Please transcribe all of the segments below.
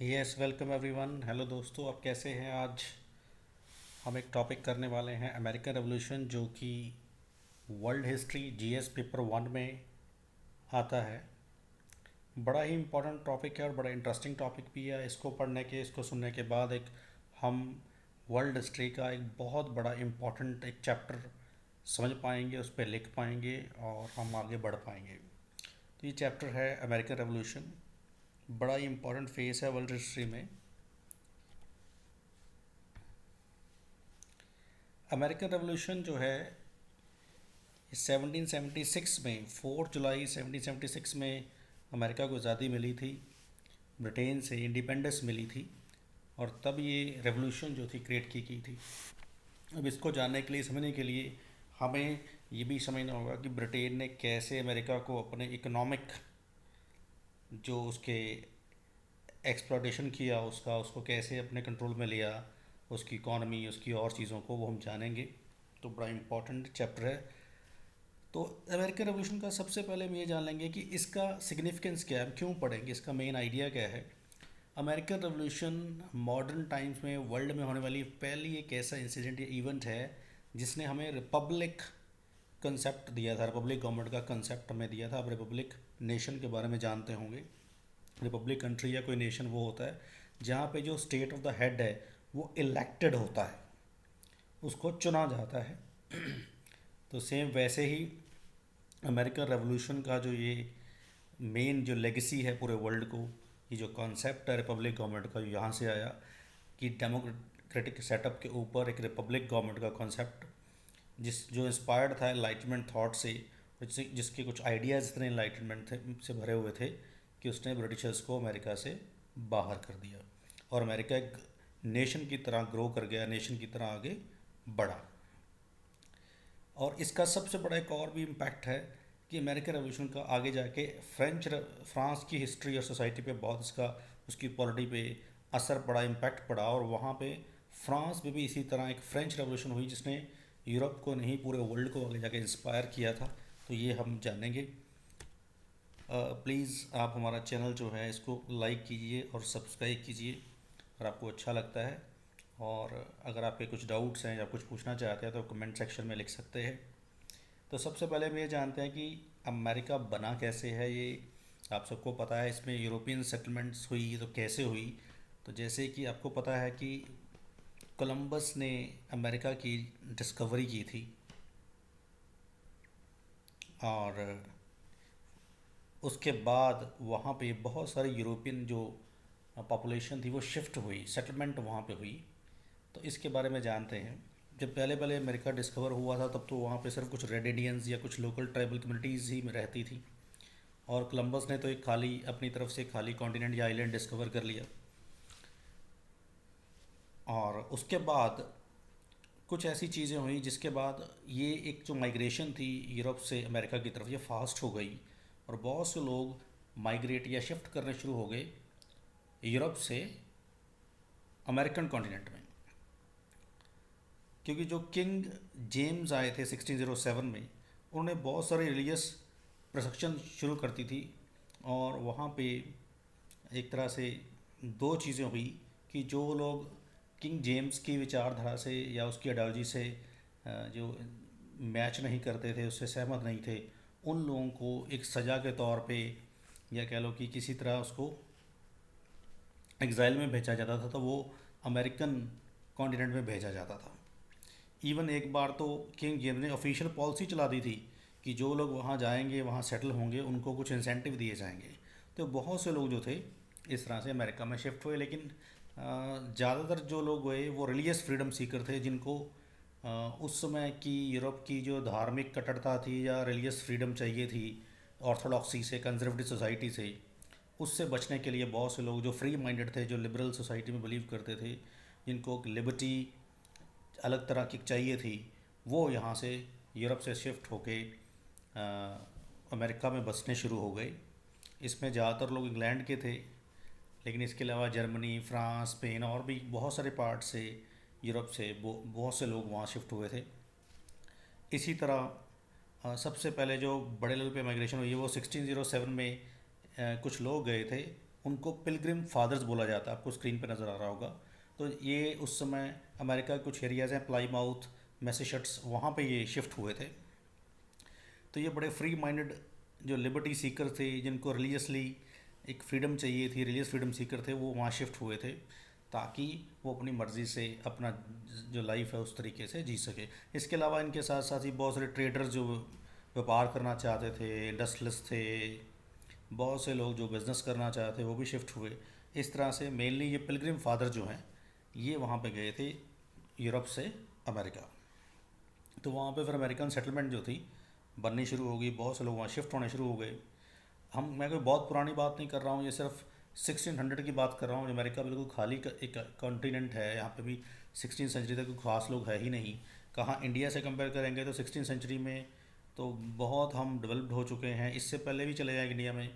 Yes, welcome everyone. Hello दोस्तों, आप कैसे हैं? आज हम एक टॉपिक करने वाले हैं अमेरिकन रेवोल्यूशन, जो कि वर्ल्ड हिस्ट्री जीएस पेपर 1 में आता है। बड़ा ही इम्पोर्टेंट टॉपिक है और बड़ा इंटरेस्टिंग टॉपिक भी है। इसको सुनने के बाद एक हम वर्ल्ड हिस्ट्री का एक बहुत बड़ा इम्पोर्टेंट एक चैप्टर समझ पाएंगे, उस पर लिख पाएंगे और हम आगे बढ़ पाएंगे। तो ये चैप्टर है अमेरिकन रेवोल्यूशन। बड़ा ही इम्पोर्टेंट फेस है वर्ल्ड हिस्ट्री में। अमेरिकन रेवोल्यूशन जो है 1776 में, 4 जुलाई 1776 में अमेरिका को आज़ादी मिली थी, ब्रिटेन से इंडिपेंडेंस मिली थी। और तब ये रेवोल्यूशन जो थी क्रिएट की गई थी। अब इसको जानने के लिए, समझने के लिए हमें ये भी समझना होगा कि ब्रिटेन ने कैसे अमेरिका को अपने इकोनॉमिक जो उसके एक्सप्लॉयटेशन किया, उसको कैसे अपने कंट्रोल में लिया, उसकी इकॉनमी, उसकी और चीज़ों को वो हम जानेंगे। तो बड़ा इम्पोर्टेंट चैप्टर है। तो अमेरिकन रेवोल्यूशन का सबसे पहले हम ये जान लेंगे कि इसका सिग्निफिकेंस क्या है, हम क्यों पढ़ेंगे, इसका मेन आइडिया क्या है। अमेरिकन रेवोल्यूशन मॉडर्न टाइम्स में वर्ल्ड में होने वाली पहली एक ऐसा इंसिडेंट या इवेंट है जिसने हमें रिपब्लिक कंसेप्ट दिया था, रिपब्लिक गवर्नमेंट का कंसेप्ट हमें दिया था। आप रिपब्लिक नेशन के बारे में जानते होंगे। रिपब्लिक कंट्री या कोई नेशन वो होता है जहाँ पे जो स्टेट ऑफ द हेड है वो इलेक्टेड होता है, उसको चुना जाता है। तो सेम वैसे ही अमेरिकन रेवोल्यूशन का जो ये मेन जो लेगेसी है पूरे वर्ल्ड को, ये जो कॉन्सेप्ट है रिपब्लिक गवर्नमेंट का, यहाँ से आया कि डेमोक्रेटिक सेटअप के ऊपर एक रिपब्लिक गवर्नमेंट का कॉन्सेप्ट जो इंस्पायर्ड था एनलाइटमेंट थॉट से, जिसके कुछ आइडियाज़ इतने एनलाइटमेंट से भरे हुए थे कि उसने ब्रिटिशर्स को अमेरिका से बाहर कर दिया और अमेरिका एक नेशन की तरह ग्रो कर गया, नेशन की तरह आगे बढ़ा। और इसका सबसे बड़ा एक और भी इम्पैक्ट है कि अमेरिकन रेवोल्यूशन का आगे जाके फ्रांस की हिस्ट्री और सोसाइटी पे बहुत इसका, उसकी पॉलिटी पे असर पड़ा, इम्पैक्ट पड़ा। और वहाँ पे फ्रांस में भी इसी तरह एक फ्रेंच रेवोल्यूशन हुई जिसने यूरोप को नहीं पूरे वर्ल्ड को आगे जाके इंस्पायर किया था। तो ये हम जानेंगे। प्लीज़ आप हमारा चैनल जो है इसको लाइक कीजिए और सब्सक्राइब कीजिए अगर आपको अच्छा लगता है। और अगर आपके कुछ डाउट्स हैं या कुछ पूछना चाहते हैं तो कमेंट सेक्शन में लिख सकते हैं। तो सबसे पहले हम ये जानते हैं कि अमेरिका बना कैसे है। ये आप सबको पता है, इसमें यूरोपियन सेटलमेंट्स हुई तो कैसे हुई। तो जैसे कि आपको पता है कि कोलंबस ने अमेरिका की डिस्कवरी की थी और उसके बाद वहाँ पे बहुत सारी यूरोपियन जो पॉपुलेशन थी वो शिफ्ट हुई, सेटलमेंट वहाँ पे हुई। तो इसके बारे में जानते हैं। जब पहले पहले अमेरिका डिस्कवर हुआ था तब तो वहाँ पे सिर्फ कुछ रेड इंडियंस या कुछ लोकल ट्राइबल कम्युनिटीज़ ही रहती थी। और कोलंबस ने तो एक खाली अपनी तरफ से खाली कॉन्टिनेंट या आइलैंड डिस्कवर कर लिया। और उसके बाद कुछ ऐसी चीज़ें हुई जिसके बाद ये एक जो माइग्रेशन थी यूरोप से अमेरिका की तरफ, ये फास्ट हो गई और बहुत से लोग माइग्रेट या शिफ्ट करने शुरू हो गए यूरोप से अमेरिकन कॉन्टिनेंट में। क्योंकि जो किंग जेम्स आए थे 1607 में, उन्होंने बहुत सारे रिलीजियस प्रोसेक्शन शुरू करती थी। और वहाँ पे एक तरह से दो चीज़ें हुई कि जो लोग किंग जेम्स की विचारधारा से या उसकी आइडियोलॉजी से जो मैच नहीं करते थे, उससे सहमत नहीं थे, उन लोगों को एक सज़ा के तौर पे या कह लो कि किसी तरह उसको एग्ज़ाइल में भेजा जाता था। तो वो अमेरिकन कॉन्टिनेंट में भेजा जाता था। इवन एक बार तो किंग जेम्स ने ऑफिशियल पॉलिसी चला दी थी कि जो लोग वहाँ जाएंगे, वहाँ सेटल होंगे, उनको कुछ इंसेंटिव दिए जाएंगे। तो बहुत से लोग जो थे इस तरह से अमेरिका में शिफ्ट हुए। लेकिन ज़्यादातर जो लोग हुए वो रिलीजियस फ्रीडम सीकर थे, जिनको उस समय की यूरोप की जो धार्मिक कट्टरता थी या रिलीजियस फ्रीडम चाहिए थी ऑर्थोडॉक्सी से, कंजर्वेटिव सोसाइटी से, उससे बचने के लिए बहुत से लोग जो फ्री माइंडेड थे, जो लिबरल सोसाइटी में बिलीव करते थे, जिनको लिबर्टी अलग तरह की चाहिए थी, वो यहाँ से यूरोप से शिफ्ट होके अमेरिका में बसने शुरू हो गए। इसमें ज़्यादातर लोग इंग्लैंड के थे, लेकिन इसके अलावा जर्मनी, फ्रांस, स्पेन और भी बहुत सारे पार्ट से यूरोप से बहुत से लोग वहाँ शिफ्ट हुए थे। इसी तरह सबसे पहले जो बड़े लेवल पे माइग्रेशन हुई है वो 1607 में कुछ लोग गए थे उनको पिलग्रिम फादर्स बोला जाता है, आपको स्क्रीन पे नज़र आ रहा होगा। तो ये उस समय अमेरिका के कुछ एरियाज़ हैं, प्लाईमाउथ, मैसेचुसेट्स, वहाँ पे ये शिफ्ट हुए थे। तो ये बड़े फ्री माइंडेड जो लिबर्टी सीकर थे, जिनको रिलीजियसली एक फ्रीडम चाहिए थी, रिलीजियस फ्रीडम सीकर थे, वो वहाँ शिफ्ट हुए थे ताकि वो अपनी मर्ज़ी से अपना जो लाइफ है उस तरीके से जी सके। इसके अलावा इनके साथ साथ ही बहुत सारे ट्रेडर्स जो व्यापार करना चाहते थे, इंडस्ट्रियलिस्ट थे, बहुत से लोग जो बिज़नेस करना चाहते थे वो भी शिफ्ट हुए। इस तरह से मेनली ये पिलग्रिम फादर जो हैं ये वहाँ पे गए थे यूरोप से अमेरिका। तो वहाँ पे फिर अमेरिकन सेटलमेंट जो थी बननी शुरू हो गई, बहुत से लोग वहाँ शिफ्ट होने शुरू हो गए। मैं कोई बहुत पुरानी बात नहीं कर रहा हूँ, ये सिर्फ 1600 की बात कर रहा हूँ। अमेरिका बिल्कुल खाली एक कॉन्टिनेंट है, यहाँ पे भी 16वीं सेंचुरी तक कोई ख़ास लोग है ही नहीं। कहाँ इंडिया से कंपेयर करेंगे तो 16वीं सेंचुरी में तो बहुत हम डेवलप्ड हो चुके हैं। इससे पहले भी चले जाएँ इंडिया में,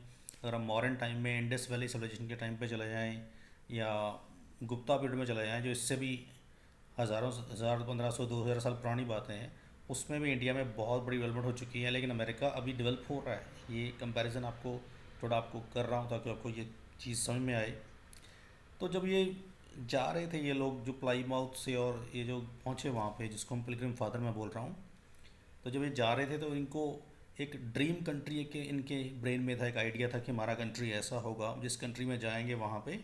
अगर हम मॉडर्न टाइम में इंडस वैली सिविलाइजेशन के टाइम पे चले जाएँ या गुप्ता पीरियड में चले जाएँ, जो इससे भी हज़ारों 1500-2000 साल पुरानी बातें हैं, उसमें भी इंडिया में बहुत बड़ी डेवलपमेंट हो चुकी है। लेकिन अमेरिका अभी डेवलप हो रहा है। ये कंपैरिजन आपको कर रहा हूँ ताकि आपको ये चीज़ समझ में आए। तो जब ये जा रहे थे ये लोग जो प्लाईमाउथ से, और ये जो पहुँचे वहाँ पे जिसको हम पिलग्रिम फादर मैं बोल रहा हूँ, तो जब ये जा रहे थे तो इनको एक ड्रीम कंट्री के इनके ब्रेन में था, एक आइडिया था कि हमारा कंट्री ऐसा होगा, जिस कंट्री में जाएंगे वहाँ पे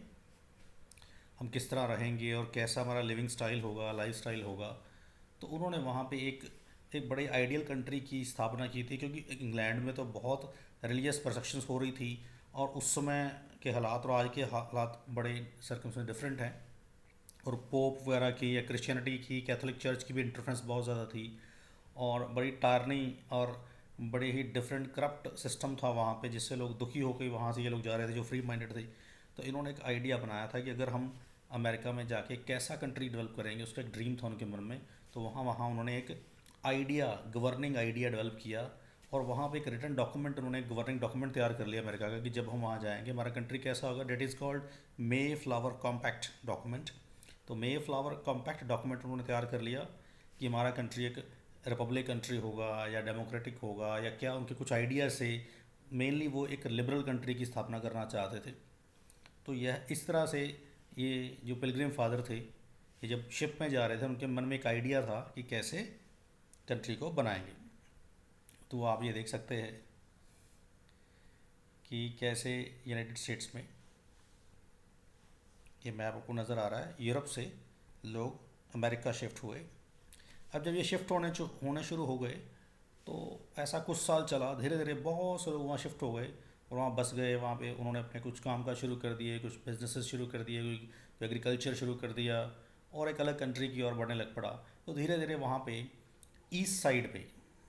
हम किस तरह रहेंगे और कैसा हमारा लिविंग स्टाइल होगा, लाइफ स्टाइल होगा। तो उन्होंने वहाँ पे एक बड़े आइडियल कंट्री की स्थापना की थी, क्योंकि इंग्लैंड में तो बहुत रिलीजियस परसेक्शंस हो रही थी और उस समय के हालात और आज के हालात बड़े सर्कमस्टेंस डिफरेंट हैं। और पोप वगैरह की या क्रिश्चियनिटी की, कैथोलिक चर्च की भी इंटरफेरेंस बहुत ज़्यादा थी और बड़ी टारनी और बड़े ही डिफरेंट करप्ट सिस्टम था वहाँ पे, जिससे लोग दुखी होकर वहाँ से ये लोग जा रहे थे जो फ्री माइंडेड थे। तो इन्होंने एक आइडिया बनाया था कि अगर हम अमेरिका में जाके कैसा कंट्री डेवलप करेंगे, उसका एक ड्रीम था उनके मन में। तो वहाँ वहाँ उन्होंने एक आइडिया, गवर्निंग आइडिया डेवलप किया और वहाँ पे एक रिटन डॉक्यूमेंट, उन्होंने गवर्निंग डॉक्यूमेंट तैयार कर लिया अमेरिका का कि जब हम वहाँ जाएंगे हमारा कंट्री कैसा होगा। That is called may flower compact document. तो मे फ्लावर कॉम्पैक्ट डॉक्यूमेंट उन्होंने तैयार कर लिया कि हमारा कंट्री एक रिपब्लिक कंट्री होगा या डेमोक्रेटिक होगा या क्या, उनके कुछ आइडियाज़ से मेनली वो एक लिबरल कंट्री की स्थापना करना चाहते थे। तो यह इस तरह से ये जो पिलग्रिम फादर थे, ये जब शिप में जा रहे थे उनके मन में एक आइडिया था कि कैसे कंट्री को बनाएंगे। तो आप ये देख सकते हैं कि कैसे यूनाइटेड स्टेट्स में, ये मैप आपको नज़र आ रहा है, यूरोप से लोग अमेरिका शिफ्ट हुए। अब जब ये शिफ्ट होने शुरू हो गए तो ऐसा कुछ साल चला, धीरे धीरे बहुत से लोग वहाँ शिफ्ट हो गए और वहाँ बस गए। वहाँ पे उन्होंने अपने कुछ काम काज शुरू कर दिए, कुछ बिजनेसेस शुरू कर दिए, कोई एग्रीकल्चर शुरू कर दिया और एक अलग कंट्री की ओर बढ़ने लग पड़ा। तो धीरे धीरे वहाँ पे ईस्ट साइड पे,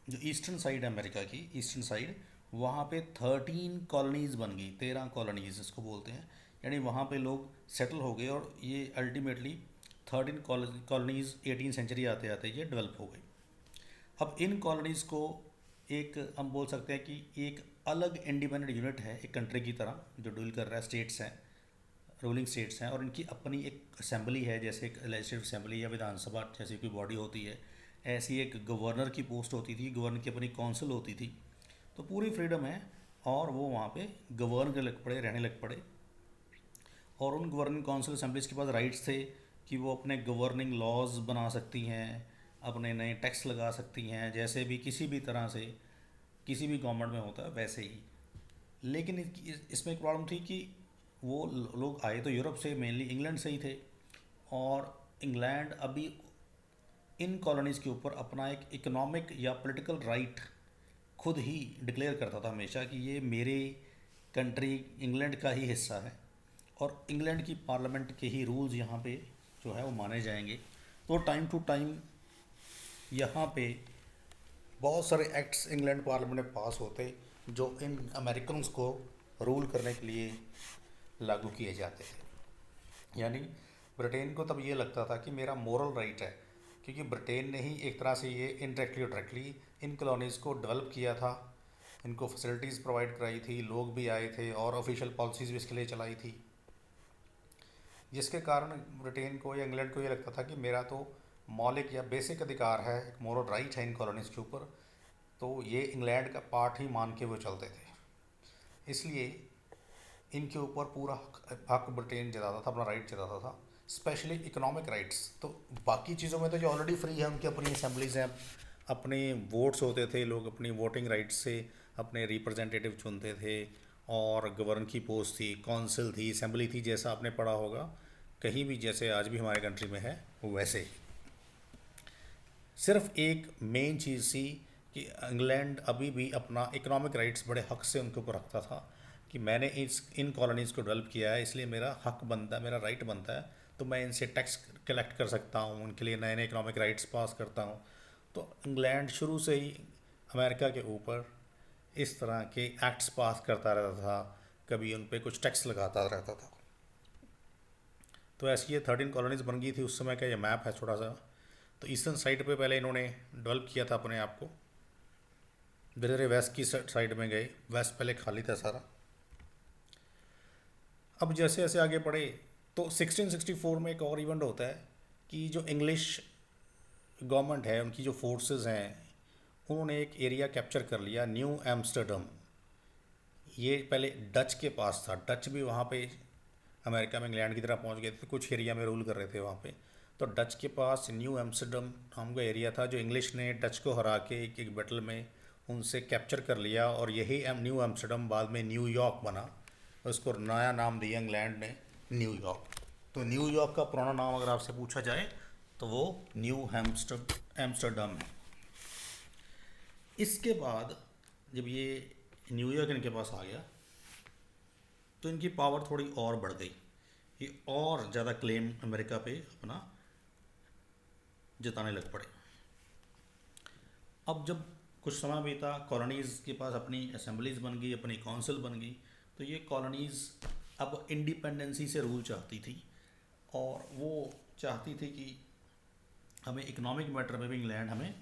जो ईस्टर्न साइड है अमेरिका की, ईस्टर्न साइड, वहाँ पे 13 कॉलोनीज़ बन गई, 13 कॉलोनीज़ इसको बोलते हैं। यानी वहाँ पे लोग सेटल हो गए और ये अल्टीमेटली 13 कॉलोनीज़ 18 सेंचुरी आते आते ये डेवलप हो गई। अब इन कॉलोनीज़ को एक हम बोल सकते हैं कि एक अलग इंडिपेंडेंट यूनिट है, एक कंट्री की तरह जो डील कर रहा है। स्टेट्स हैं, रूलिंग स्टेट्स हैं और इनकी अपनी एक असेंबली है, जैसे एक लेजिस्लेटिव असेंबली या विधानसभा जैसी कोई बॉडी होती है, ऐसी एक गवर्नर की पोस्ट होती थी, गवर्नर की अपनी काउंसिल होती थी। तो पूरी फ्रीडम है और वो वहाँ पे गवर्न करने लग पड़े, रहने लग पड़े। और उन गवर्निंग काउंसिल असेंबलीज के पास राइट्स थे कि वो अपने गवर्निंग लॉज बना सकती हैं, अपने नए टैक्स लगा सकती हैं, जैसे भी किसी भी तरह से किसी भी गवर्नमेंट में होता है वैसे ही। लेकिन इसमें एक प्रॉब्लम थी कि वो लोग आए तो यूरोप से, मेनली इंग्लैंड से ही थे और इंग्लैंड अभी इन कॉलोनीज़ के ऊपर अपना एक इकोनॉमिक या पॉलिटिकल राइट खुद ही डिक्लेयर करता था हमेशा कि ये मेरे कंट्री इंग्लैंड का ही हिस्सा है और इंग्लैंड की पार्लियामेंट के ही रूल्स यहाँ पे जो है वो माने जाएंगे। तो टाइम टू टाइम यहाँ पे बहुत सारे एक्ट्स इंग्लैंड पार्लियामेंट में पास होते जो इन अमेरिकन्स को रूल करने के लिए लागू किए जाते थे। यानी ब्रिटेन को तब ये लगता था कि मेरा मोरल राइट है, क्योंकि ब्रिटेन ने ही एक तरह से ये इनडायरेक्टली और डायरेक्टली इन कॉलोनीज़ को डेवलप किया था, इनको फैसिलिटीज़ प्रोवाइड कराई थी, लोग भी आए थे और ऑफिशियल पॉलिसीज़ भी इसके लिए चलाई थी, जिसके कारण ब्रिटेन को या इंग्लैंड को ये लगता था कि मेरा तो मौलिक या बेसिक अधिकार है, एक मोरल राइट है इन कॉलोनीज़ के ऊपर। तो ये इंग्लैंड का पार्ट ही मान के वो चलते थे। इसलिए इनके ऊपर पूरा हक ब्रिटेन जताता था, अपना राइट जताता था, स्पेशली इकोनॉमिक राइट्स। तो बाकी चीज़ों में तो जो ऑलरेडी फ्री है, उनकी अपनी असेंबलीज हैं, अपने वोट्स होते थे, लोग अपनी वोटिंग राइट्स से अपने रिप्रेजेंटेटिव चुनते थे, और गवर्न की पोस्ट थी, काउंसिल थी, असेंबली थी, जैसा आपने पढ़ा होगा कहीं भी, जैसे आज भी हमारे कंट्री में है वैसे ही। सिर्फ एक मेन चीज़ थी कि इंग्लैंड अभी भी अपना इकोनॉमिक राइट्स बड़े हक से उनके ऊपर रखता था कि मैंने इन कॉलोनीज़ को डेवलप किया है, इसलिए मेरा हक बनता है, मेरा राइट बनता है, तो मैं इनसे टैक्स कलेक्ट कर सकता हूँ, उनके लिए नए नए इकोनॉमिक राइट्स पास करता हूँ। तो इंग्लैंड शुरू से ही अमेरिका के ऊपर इस तरह के एक्ट्स पास करता रहता था, कभी उन पर कुछ टैक्स लगाता रहता था। तो ऐसी ये 13 कॉलोनीज़ बन गई थी उस समय का। ये मैप है छोटा सा। तो ईस्टर्न साइड पे पहले इन्होंने डेवलप किया था अपने आप को, धीरे धीरे वेस्ट की साइड में गए। वेस्ट पहले खाली था सारा। अब जैसे जैसे आगे बढ़े तो 1664 में एक और इवेंट होता है कि जो इंग्लिश गवर्नमेंट है, उनकी जो फोर्सेस हैं, उन्होंने एक एरिया कैप्चर कर लिया, न्यू एम्स्टर्डम। ये पहले डच के पास था, डच भी वहाँ पे अमेरिका में इंग्लैंड की तरह पहुँच गए थे, कुछ एरिया में रूल कर रहे थे वहाँ पे। तो डच के पास न्यू एम्स्टर्डम नाम का एरिया था, जो इंग्लिश ने डच को हरा के एक एक बैटल में उनसे कैप्चर कर लिया, और यही न्यू एम्स्टर्डम बाद में न्यूयॉर्क बना। उसको नया नाम दिया इंग्लैंड ने, न्यूयॉर्क। तो न्यूयॉर्क का पुराना नाम अगर आपसे पूछा जाए तो वो न्यू एम्स्टर्डम है। इसके बाद जब ये न्यूयॉर्क इनके पास आ गया तो इनकी पावर थोड़ी और बढ़ गई, ये और ज़्यादा क्लेम अमेरिका पे अपना जताने लग पड़े। अब जब कुछ समय बीता, कॉलोनीज़ के पास अपनी असेंबलीज बन गई, अपनी काउंसिल बन गई, तो ये कॉलोनीज़ अब इंडिपेंडेंसी से रूल चाहती थी, और वो चाहती थी कि हमें इकोनॉमिक मैटर में भी इंग्लैंड हमें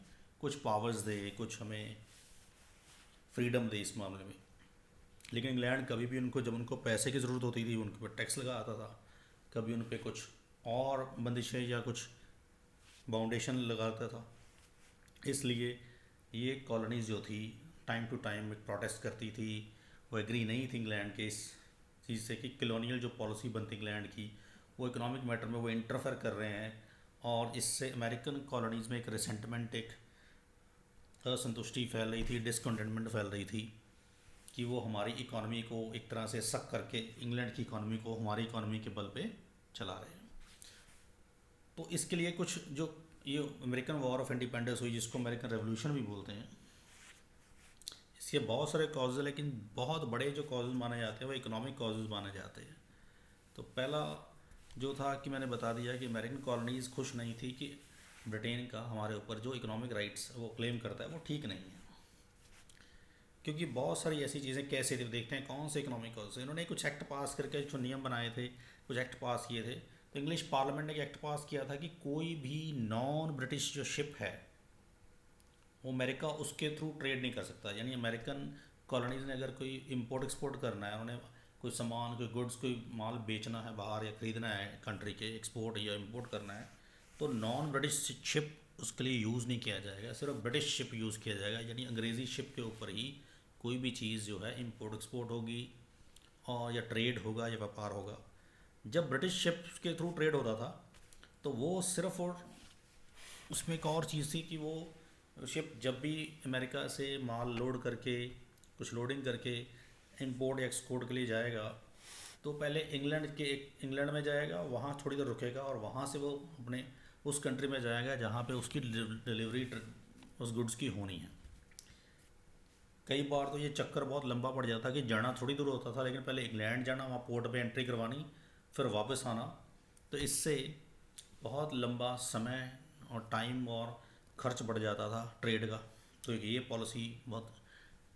कुछ पावर्स दे, कुछ हमें फ्रीडम दे इस मामले में। लेकिन इंग्लैंड कभी भी उनको, जब उनको पैसे की ज़रूरत होती थी, उनके ऊपर टैक्स लगा आता था, कभी उन पर कुछ और बंदिशें या कुछ बाउंडेशन लगाता था। इसलिए ये कॉलोनीज़ जो थी टाइम टू टाइम एक प्रोटेस्ट करती थी। वो एग्री नहीं थी इंग्लैंड के इस चीज़ से कि कॉलोनियल जो पॉलिसी बनती इंग्लैंड की, वो इकोनॉमिक मैटर में वो इंटरफेयर कर रहे हैं, और इससे अमेरिकन कॉलोनीज़ में एक रिसेंटमेंट, एक असंतुष्टि फैल रही थी, डिसकंटेंटमेंट फैल रही थी कि वो हमारी इकॉनमी को एक तरह से सक करके इंग्लैंड की इकॉनमी को हमारी इकॉनमी के बल पे चला रहे हैं। तो इसके लिए कुछ जो ये अमेरिकन वॉर ऑफ इंडिपेंडेंस हुई, जिसको अमेरिकन रेवोल्यूशन भी बोलते हैं, इसके बहुत सारे कॉजेज़ है, लेकिन बहुत बड़े जो कॉजेज़ माने जाते हैं वो इकोनॉमिक कॉजेज़ माने जाते हैं। तो पहला जो था कि मैंने बता दिया कि अमेरिकन कॉलोनीज़ खुश नहीं थी कि ब्रिटेन का हमारे ऊपर जो इकोनॉमिक राइट्स वो क्लेम करता है वो ठीक नहीं है, क्योंकि बहुत सारी ऐसी चीज़ें कैसे थे देखते हैं कौन से इकोनॉमिक कॉज से। इन्होंने कुछ एक्ट पास करके जो नियम बनाए थे, कुछ एक्ट पास किए थे। तो इंग्लिश पार्लियामेंट ने एक एक्ट पास किया था कि कोई भी नॉन ब्रिटिश जो शिप है वो अमेरिका उसके थ्रू ट्रेड नहीं कर सकता। यानी अमेरिकन कॉलोनीज़ ने अगर कोई इम्पोर्ट एक्सपोर्ट करना है, उन्होंने कोई सामान, कोई गुड्स, कोई माल बेचना है बाहर या ख़रीदना है कंट्री के, एक्सपोर्ट या इंपोर्ट करना है, तो नॉन ब्रिटिश शिप उसके लिए यूज़ नहीं किया जाएगा, सिर्फ ब्रिटिश शिप यूज़ किया जाएगा। यानी अंग्रेज़ी शिप के ऊपर ही कोई भी चीज़ जो है इंपोर्ट एक्सपोर्ट होगी, और या ट्रेड होगा या व्यापार होगा। जब ब्रिटिश शिप के थ्रू ट्रेड होता था तो वो सिर्फ, और उसमें एक और चीज़ थी कि वो शिप जब भी अमेरिका से माल लोड करके, कुछ लोडिंग करके इंपोर्ट या एक्सपोर्ट के लिए जाएगा, तो पहले इंग्लैंड में जाएगा, वहाँ थोड़ी देर रुकेगा, और वहाँ से वो अपने उस कंट्री में जाएगा जहाँ पे उसकी डिलीवरी उस गुड्स की होनी है। कई बार तो ये चक्कर बहुत लंबा पड़ जाता कि जाना थोड़ी दूर होता था, लेकिन पहले इंग्लैंड जाना, वहाँ पोर्ट पे एंट्री करवानी, फिर वापस आना। तो इससे बहुत लंबा समय और टाइम और खर्च बढ़ जाता था ट्रेड का। तो ये पॉलिसी बहुत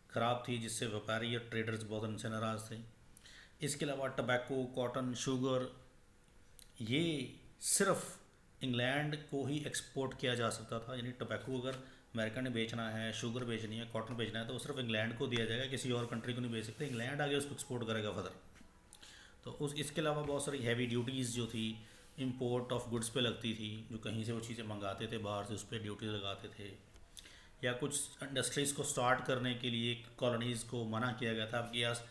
ख़राब थी, जिससे व्यापारी और ट्रेडर्स बहुत उनसे नाराज़ थे। इसके अलावा टबैको, कॉटन, शुगर, ये सिर्फ इंग्लैंड को ही एक्सपोर्ट किया जा सकता था। यानी टबैको अगर अमेरिका ने बेचना है, शुगर बेचनी है, कॉटन बेचना है, तो वो सिर्फ इंग्लैंड को दिया जाएगा, किसी और कंट्री को नहीं बेच सकते। इंग्लैंड आगे उसको एक्सपोर्ट करेगा फर्दर। तो इसके अलावा बहुत सारी हैवी ड्यूटीज़ जो थी इंपोर्ट ऑफ गुड्स पे लगती थी, जो कहीं से वो चीज़ें मंगाते थे बाहर से, उस पर ड्यूटी लगाते थे। या कुछ इंडस्ट्रीज़ को स्टार्ट करने के लिए कॉलोनीज़ को मना किया गया था, आपके पास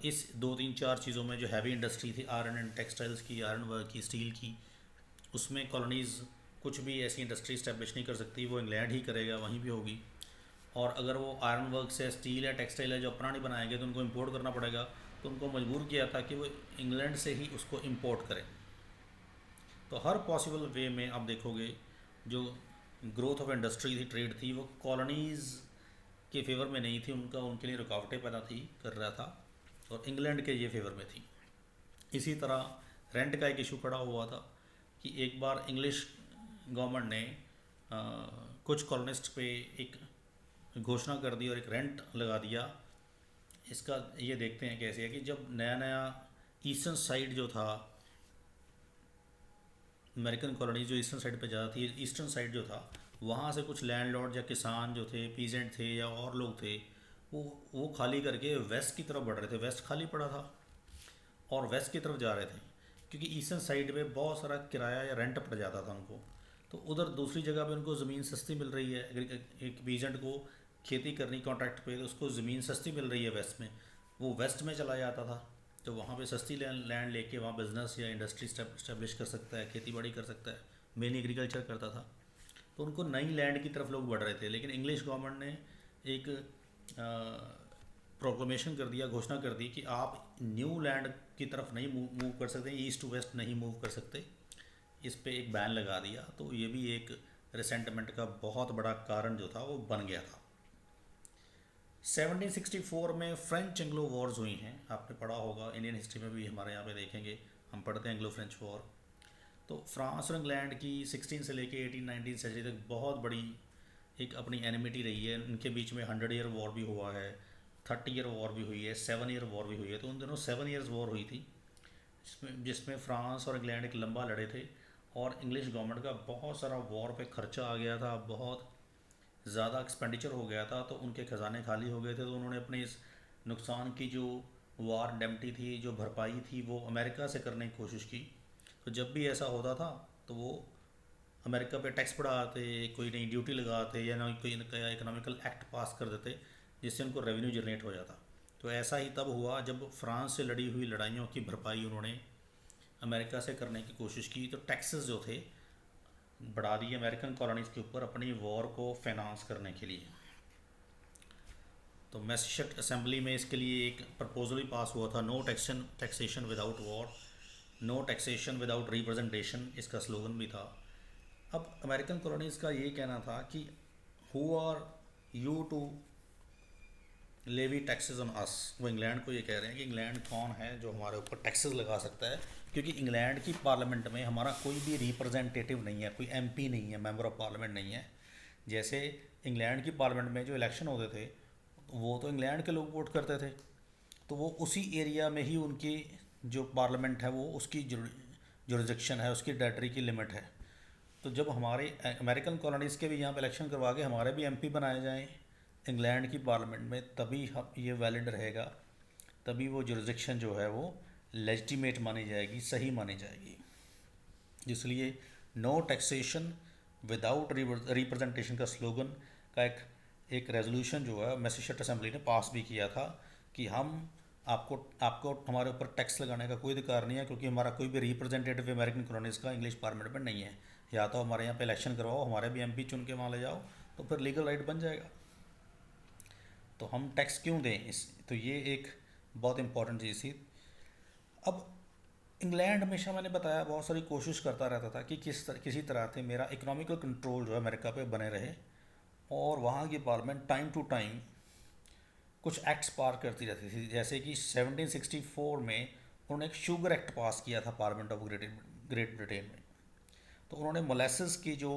इस दो तीन चार चीज़ों में जो हैवी इंडस्ट्री थी, आयरन एंड टेक्सटाइल्स की, आयरन वर्क की, स्टील की, उसमें कॉलोनीज़ कुछ भी ऐसी इंडस्ट्री इस्टेब्लिश नहीं कर सकती, वो इंग्लैंड ही करेगा, वहीं भी होगी। और अगर वो आयरन वर्क से स्टील या टेक्सटाइल है जो अपना नहीं बनाएंगे तो उनको इंपोर्ट करना पड़ेगा। तो उनको मजबूर किया था कि वो इंग्लैंड से ही उसको इंपोर्ट करें। तो हर पॉसिबल वे में आप देखोगे जो ग्रोथ ऑफ इंडस्ट्री थी, ट्रेड थी, वो कॉलोनीज़ के फेवर में नहीं थी, उनका उनके लिए रुकावटें पैदा थी कर रहा था, और इंग्लैंड के ये फेवर में थी। इसी तरह रेंट का एक इशू खड़ा हुआ था कि एक बार इंग्लिश गवर्नमेंट ने कुछ कॉलोनिस्ट पे एक घोषणा कर दी और एक रेंट लगा दिया। इसका ये देखते हैं कैसे है कि जब नया नया ईस्टर्न साइड जो था, अमेरिकन कॉलोनी जो ईस्टर्न साइड पे ज़्यादा थी, ईस्टर्न साइड जो था वहाँ से कुछ लैंडलॉर्ड या किसान जो थे, पीजेंट थे या और लोग थे, वो खाली करके वेस्ट की तरफ बढ़ रहे थे। वेस्ट खाली पड़ा था और वेस्ट की तरफ जा रहे थे, क्योंकि ईस्टर्न साइड पे बहुत सारा किराया या रेंट पड़ जाता था उनको। तो उधर दूसरी जगह पे उनको ज़मीन सस्ती मिल रही है, एक पीजेंट को खेती करनी कॉन्ट्रैक्ट पे, तो उसको ज़मीन सस्ती मिल रही है वेस्ट में, वो वेस्ट में चला जाता था। तो वहाँ पे सस्ती लैंड लेके वहाँ बिज़नेस या इंडस्ट्री स्टैब्लिश कर सकता है, खेती बाड़ी कर सकता है, मेनली एग्रीकल्चर करता था। तो उनको नई लैंड की तरफ लोग बढ़ रहे थे। लेकिन इंग्लिश गवर्नमेंट ने एक प्रोक्लेमेशन कर दिया, घोषणा कर दी कि आप न्यू लैंड की तरफ नहीं मूव कर सकते, ईस्ट टू वेस्ट नहीं मूव कर सकते। इस पे एक बैन लगा दिया। तो ये भी एक रिसेंटमेंट का बहुत बड़ा कारण जो था वो बन गया था। 1764 में फ्रेंच एंग्लो वॉर्स हुई हैं, आपने पढ़ा होगा, इंडियन हिस्ट्री में भी हमारे यहाँ पे देखेंगे, हम पढ़ते हैं एंग्लो फ्रेंच वॉर। तो फ्रांस और इंग्लैंड की 16 से लेके 18-19 सेंचुरी तक बहुत बड़ी एक अपनी एनिमिटी रही है। इनके बीच में 100 ईयर वॉर भी हुआ है, 30 ईयर वॉर भी हुई है, 7 ईयर वॉर भी हुई है। तो उन दोनों 7 ईयर्स वॉर हुई थी, जिसमें फ्रांस और इंग्लैंड एक लंबा लड़े थे, और इंग्लिश गवर्नमेंट का बहुत सारा वॉर पे खर्चा आ गया था, बहुत ज़्यादा एक्सपेंडिचर हो गया था, तो उनके ख़जाने खाली हो गए थे। तो उन्होंने अपने इस नुकसान की जो वार इंडेमनिटी थी, जो भरपाई थी, वो अमेरिका से करने की कोशिश की। तो जब भी ऐसा होता था तो वो अमेरिका पे टैक्स बढ़ाते, कोई नई ड्यूटी लगाते, या ना कोई नया इकोनॉमिकल एक्ट पास कर देते जिससे उनको रेवेन्यू जनरेट हो जाता। तो ऐसा ही तब हुआ जब फ्रांस से लड़ी हुई लड़ाइयों की भरपाई उन्होंने अमेरिका से करने की कोशिश की। तो टैक्सेस जो थे बढ़ा दिए अमेरिकन कॉलोनीज़ के ऊपर अपनी वॉर को फाइनेंस करने के लिए। तो मैसेचुसेट्स असेंबली में इसके लिए एक प्रपोजल भी पास हुआ था, no taxation without war, no taxation without representation, इसका स्लोगन भी था। अब अमेरिकन कॉलोनीज़ का ये कहना था कि who are you to levy taxes on us. वो इंग्लैंड को ये कह रहे हैं कि इंग्लैंड कौन है जो हमारे ऊपर टैक्सेस लगा सकता है, क्योंकि इंग्लैंड की पार्लियामेंट में हमारा कोई भी रिप्रेजेंटेटिव नहीं है, कोई एमपी नहीं है, मेंबर ऑफ पार्लियामेंट नहीं है। जैसे इंग्लैंड की पार्लियामेंट में जो इलेक्शन होते थे वो तो इंग्लैंड के लोग वोट करते थे, तो वो उसी एरिया में ही उनकी जो पार्लियामेंट है वो उसकी जुरिडिक्शन है, उसकी टेरिटरी की लिमिट है। तो जब हमारे अमेरिकन कॉलोनीज़ के भी यहाँ पे इलेक्शन करवा के हमारे भी एमपी बनाए जाएं इंग्लैंड की पार्लियामेंट में, तभी हम ये वैलिड रहेगा, तभी वो जुरिडिक्शन जो है वो लेजिटिमेट मानी जाएगी, सही मानी जाएगी। इसलिए नो टैक्सेशन विदाउट रिप्रेजेंटेशन का स्लोगन का एक रेजोल्यूशन जो है मैसेचुसेट्स असेंबली ने पास भी किया था कि हम आपको आपको हमारे ऊपर टैक्स लगाने का कोई अधिकार नहीं है, क्योंकि हमारा कोई भी रिप्रेजेंटेटिव अमेरिकन कॉलोनीज़ का इंग्लिश पार्लियामेंट में नहीं है। या तो हमारे यहाँ पे इलेक्शन करवाओ, हमारे भी एमपी चुन के वहाँ ले जाओ, तो फिर लीगल राइट बन जाएगा। तो हम टैक्स क्यों दें इस, तो ये एक बहुत इंपॉर्टेंट चीज़ थी। अब इंग्लैंड हमेशा, मैंने बताया, बहुत सारी कोशिश करता रहता था कि किसी तरह से मेरा इकोनॉमिकल कंट्रोल जो है अमेरिका पे बने रहे, और वहाँ की पार्लियामेंट टाइम टू टाइम कुछ एक्ट्स पार करती रहती थी। जैसे कि 1764 में उन्होंने एक शुगर एक्ट पास किया था पार्लियामेंट ऑफ ग्रेट ब्रिटेन में। तो उन्होंने मोलेसेस की जो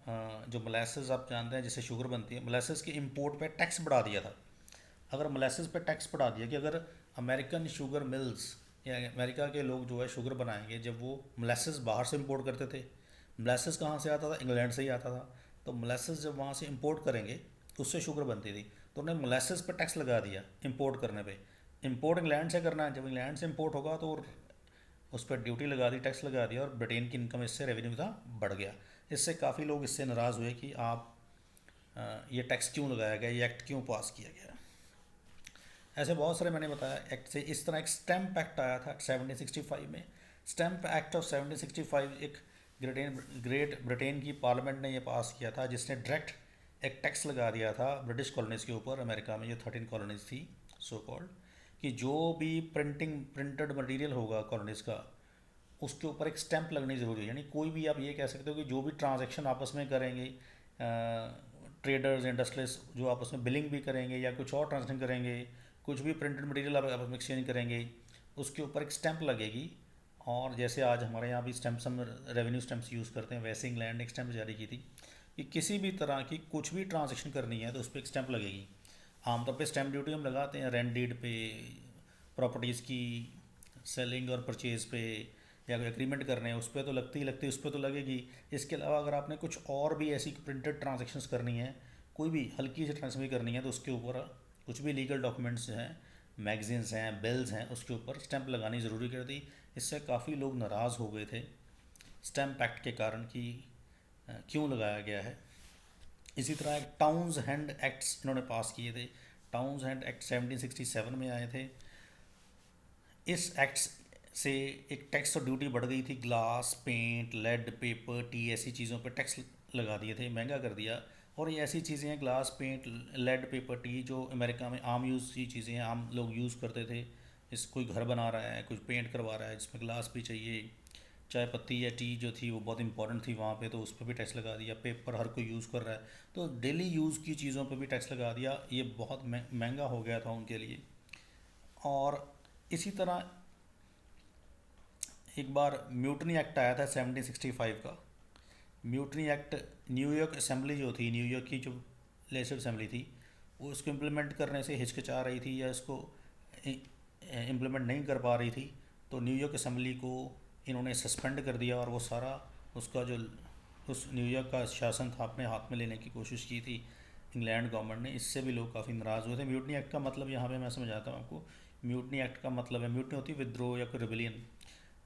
मोलेसेस आप जानते हैं जिससे शुगर बनती है, मोलेसेस के इंपोर्ट पे टैक्स बढ़ा दिया था। अगर मोलेसेस पे टैक्स बढ़ा दिया कि अगर अमेरिकन शुगर मिल्स या अमेरिका के लोग जो है शुगर बनाएंगे, जब वो मोलेसेस बाहर से इंपोर्ट करते थे, मोलेसेस कहाँ से आता था, इंग्लैंड से ही आता था, तो मोलेसेस जब वहाँ से इंपोर्ट करेंगे तो उससे शुगर बनती थी। तो उन्होंने मोलेसेस पे टैक्स लगा दिया इंपोर्ट करने पे। इंपोर्ट इंग्लैंड से करना है, जब इंग्लैंड से इंपोर्ट होगा तो उस पर ड्यूटी लगा दी, टैक्स लगा दिया, और ब्रिटेन की इनकम इससे, रेवेन्यू था, बढ़ गया। इससे काफ़ी लोग इससे नाराज़ हुए कि आप ये टैक्स क्यों लगाया गया, ये एक्ट क्यों पास किया गया। ऐसे बहुत सारे मैंने बताया एक्ट से। इस तरह एक स्टैम्प एक्ट आया था 1765 में। स्टैम्प एक्ट ऑफ 1765 एक ग्रेट ब्रिटेन की पार्लियामेंट ने ये पास किया था, जिसने डायरेक्ट एक टैक्स लगा दिया था ब्रिटिश कॉलोनीज़ के ऊपर, अमेरिका में जो 13 कॉलोनीज़ थी सो कॉल्ड, कि जो भी प्रिंटेड मटेरियल होगा कॉलोनीज़ का, उसके ऊपर एक स्टैंप लगनी ज़रूरी है। यानी कोई भी, आप ये कह सकते हो कि जो भी ट्रांजैक्शन आपस में करेंगे, ट्रेडर्स इंडस्ट्रियलिस्ट जो आपस में बिलिंग भी करेंगे या कुछ और ट्रांजेक्शन करेंगे, कुछ भी प्रिंटेड मटेरियल आप आपस में एक्सचेंज करेंगे, उसके ऊपर एक स्टैंप लगेगी। और जैसे आज हमारे यहाँ भी स्टैंप्स, हम रेवेन्यू स्टैंप्स यूज़ करते हैं, वैसे इंग्लैंड ने एक स्टैंप जारी की थी कि किसी भी तरह की कुछ भी ट्रांजैक्शन करनी है तो उस पर एक स्टैंप लगेगी। आमतौर पे स्टैंप ड्यूटी हम लगाते हैं रेंट डीड पे, प्रॉपर्टीज़ की सेलिंग और परचेज़ पे, या कोई एग्रीमेंट कर रहे हैं उस पर तो लगती ही लगती है, उस पर तो लगेगी। इसके अलावा अगर आपने कुछ और भी ऐसी प्रिंटेड ट्रांजेक्शन्स करनी है, कोई भी हल्की सी ट्रांजेक्शन भी करनी है, तो उसके ऊपर कुछ भी लीगल डॉक्यूमेंट्स हैं, मैगजीन्स हैं, बिल्स हैं, उसके ऊपर स्टैंप लगानी ज़रूरी कर दी। इससे काफ़ी लोग नाराज़ हो गए थे स्टैंप एक्ट के कारण कि क्यों लगाया गया है। इसी तरह एक टाउन्स हैंड एक्ट्स इन्होंने पास किए थे। टाउन्स हैंड एक्ट 1767 में आए थे। इस एक्ट से एक टैक्स और ड्यूटी बढ़ गई थी। Glass, paint, lead, paper, tea ऐसी चीज़ों पर टैक्स लगा दिए थे, महंगा कर दिया। और ये ऐसी चीज़ें हैं, glass, paint, lead, paper, tea, जो अमेरिका में आम यूज़ की चीज़ें हैं, आम लोग यूज़ करते थे। इस कोई घर बना रहा है, कुछ पेंट करवा रहा है जिसमें ग्लास भी चाहिए, चाय पत्ती या टी जो थी वो बहुत इंपॉर्टेंट थी वहाँ पे, तो उस पर भी टैक्स लगा दिया। पेपर हर कोई यूज़ कर रहा है, तो डेली यूज़ की चीज़ों पर भी टैक्स लगा दिया। ये बहुत महंगा हो गया था उनके लिए। और इसी तरह एक बार म्यूटनी एक्ट आया था 1765 का। म्यूटनी एक्ट, न्यूयॉर्क असेंबली जो थी, न्यूयॉर्क की जो लेजिस्लेटिव असेंबली थी, वो इसको इम्प्लीमेंट करने से हिचकिचा रही थी या इसको इम्प्लीमेंट नहीं कर पा रही थी। तो न्यूयॉर्क असेंबली को इन्होंने सस्पेंड कर दिया और वो सारा उसका जो उस न्यूयॉर्क का शासन था अपने हाथ में लेने की कोशिश की थी इंग्लैंड गवर्नमेंट ने। इससे भी लोग काफ़ी नाराज़ हुए थे। म्यूटनी एक्ट का मतलब यहाँ पे मैं समझाता हूँ आपको। म्यूटनी एक्ट का मतलब है, म्यूटनी होती है विद्रोह या कोई रिबेलियन।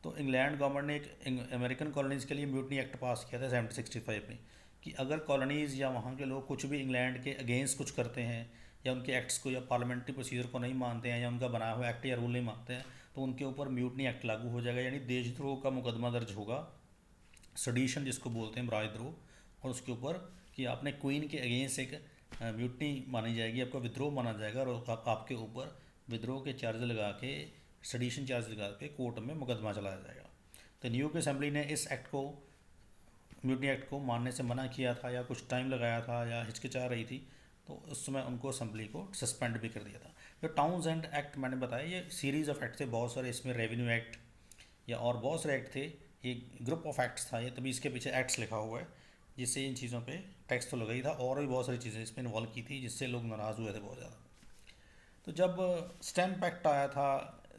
तो इंग्लैंड गवर्नमेंट ने एक अमेरिकन कॉलोनीज़ के लिए म्यूटनी एक्ट पास किया था 1765 में, कि अगर कॉलोनीज़ या वहाँ के लोग कुछ भी इंग्लैंड के अगेंस्ट कुछ करते हैं, या उनके एक्ट्स को या पार्लियामेंट्री प्रोसीजर को नहीं मानते हैं, या उनका बनाया हुआ एक्ट या रूल नहीं मानते हैं, तो उनके ऊपर म्यूटनी एक्ट लागू हो जाएगा। यानी देशद्रोह का मुकदमा दर्ज होगा, सडिशन जिसको बोलते हैं, राजद्रोह, और उसके ऊपर कि आपने क्वीन के अगेंस्ट एक म्यूटनी मानी जाएगी, आपका विद्रोह माना जाएगा, और आपके ऊपर विद्रोह के चार्ज लगा के, सडिशन चार्ज लगा के कोर्ट में मुकदमा चलाया जाएगा। तो न्यूयॉर्क असेंबली ने इस एक्ट को, म्यूटनी एक्ट को मानने से मना किया था, या कुछ टाइम लगाया था, या हिचकिचा रही थी, तो उस समय उनको असेंबली को सस्पेंड भी कर दिया था। जो टाउन्स एंड एक्ट मैंने बताया, ये सीरीज़ ऑफ एक्ट थे बहुत सारे, इसमें रेवेन्यू एक्ट या और बहुत सारे एक्ट थे, ये ग्रुप ऑफ एक्ट्स था ये, तभी इसके पीछे एक्ट्स लिखा हुआ है, जिससे इन चीज़ों पे टैक्स तो लगा ही था, और भी बहुत सारी चीज़ें इसमें इन्वॉल्व की थी जिससे लोग नाराज़ हुए थे बहुत ज़्यादा। तो जब स्टैम्प एक्ट आया था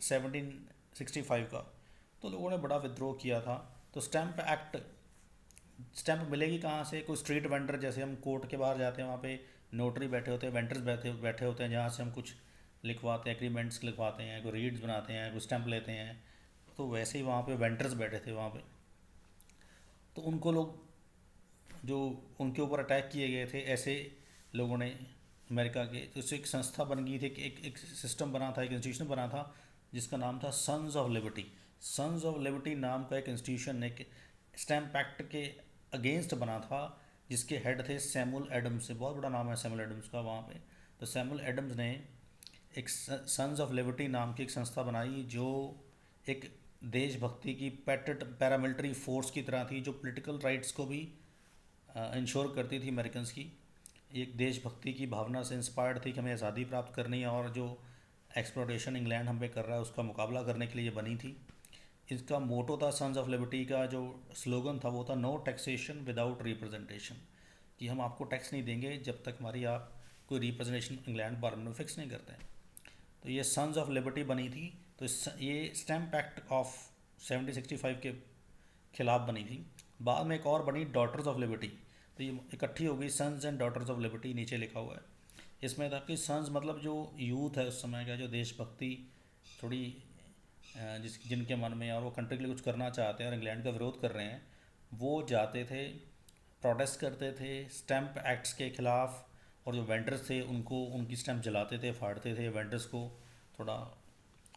1765 का, तो लोगों ने बड़ा विद्रोह किया था। तो स्टैम्प एक्ट, स्टैम्प मिलेगी कहाँ से? कोई स्ट्रीट वेंडर, जैसे हम कोर्ट के बाहर जाते हैं, वहाँ पे नोटरी बैठे होते हैं, वेंडर्स बैठे बैठे होते हैं, जहाँ से हम कुछ लिखवाते हैं, एग्रीमेंट्स लिखवाते हैं, कोई रीड्स बनाते हैं, कोई स्टैम्प लेते हैं। तो वैसे ही वहाँ पे वेंडर्स बैठे थे वहाँ पे, तो उनको लोग, जो उनके ऊपर अटैक किए गए थे, ऐसे लोगों ने अमेरिका के, तो उससे एक संस्था बन गई थी, एक सिस्टम बना था, एक इंस्टीट्यूशन बना था, जिसका नाम था sons of liberty. Sons of liberty नाम का एक इंस्टीट्यूशन, एक स्टैम्प एक्ट के अगेंस्ट बना था, जिसके हेड थे सैमुअल एडम्स से, बहुत बड़ा नाम है सैमुअल एडम्स का वहाँ पे। तो सैमुअल एडम्स ने एक सन्स ऑफ लिबर्टी नाम की एक संस्था बनाई, जो एक देशभक्ति की पैरामिलिट्री फोर्स की तरह थी, जो पॉलिटिकल राइट्स को भी इंश्योर करती थी अमेरिकन्स की। एक देशभक्ति की भावना से इंस्पायर्ड थी कि हमें आज़ादी प्राप्त करनी है, और जो एक्सप्लोटेशन इंग्लैंड हम पे कर रहा है उसका मुकाबला करने के लिए ये बनी थी। इसका मोटो था, सन्स ऑफ लिबर्टी का जो स्लोगन था वो था, नो टैक्सेशन विदाउट रिप्रेजेंटेशन, कि हम आपको टैक्स नहीं देंगे जब तक हमारी आप कोई रिप्रेजेंटेशन इंग्लैंड पार्लियामेंट में फिक्स नहीं करते हैं। तो ये सन्स ऑफ लिबर्टी बनी थी। तो ये स्टैम्प एक्ट ऑफ 1765 के खिलाफ बनी थी। बाद में एक और बनी, डॉटर्स ऑफ लिबर्टी। तो ये इकट्ठी हो गई, sons and daughters of liberty, नीचे लिखा हुआ है। इसमें था कि सन्स मतलब जो यूथ है उस समय का, जो देशभक्ति थोड़ी जिनके मन में, और वो कंट्री के लिए कुछ करना चाहते हैं और इंग्लैंड का विरोध कर रहे हैं, वो जाते थे, प्रोटेस्ट करते थे स्टैम्प एक्ट्स के ख़िलाफ़, और जो वेंडर्स थे उनको उनकी स्टैम्प जलाते थे, फाड़ते थे, वेंडर्स को थोड़ा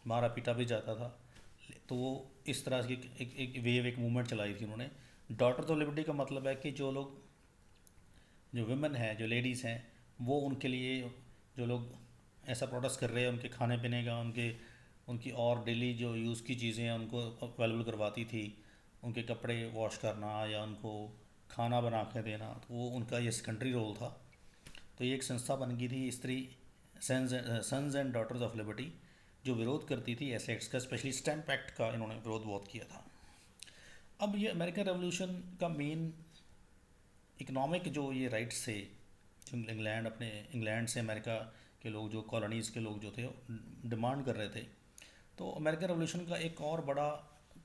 मारा पीटा भी जाता था। तो वो इस तरह की एक वेव, एक मूवमेंट चलाई थी उन्होंने। डॉटर्स ऑफ लिबर्टी का मतलब है कि जो लोग, जो वुमेन हैं, जो लेडीज़ हैं, वो उनके लिए, जो लोग ऐसा प्रोटेस्ट कर रहे हैं, उनके खाने पीने का, उनकी और डेली जो यूज़ की चीज़ें हैं उनको अवेलेबल करवाती थी, उनके कपड़े वॉश करना या उनको खाना बना के देना, तो वो उनका ये सेकेंडरी रोल था। तो ये एक संस्था बन गई थी स्त्री sons and daughters of liberty, जो विरोध करती थी ऐसे एक्ट्स का, स्पेशली स्टैम्प एक्ट का इन्होंने विरोध बहुत किया था। अब ये अमेरिकन रेवोल्यूशन का मेन इकोनॉमिक जो ये राइट्स थे, जो इंग्लैंड से अमेरिका के लोग, जो कॉलोनीज़ के लोग जो थे, डिमांड कर रहे थे। तो अमेरिकन रेवोल्यूशन का एक और बड़ा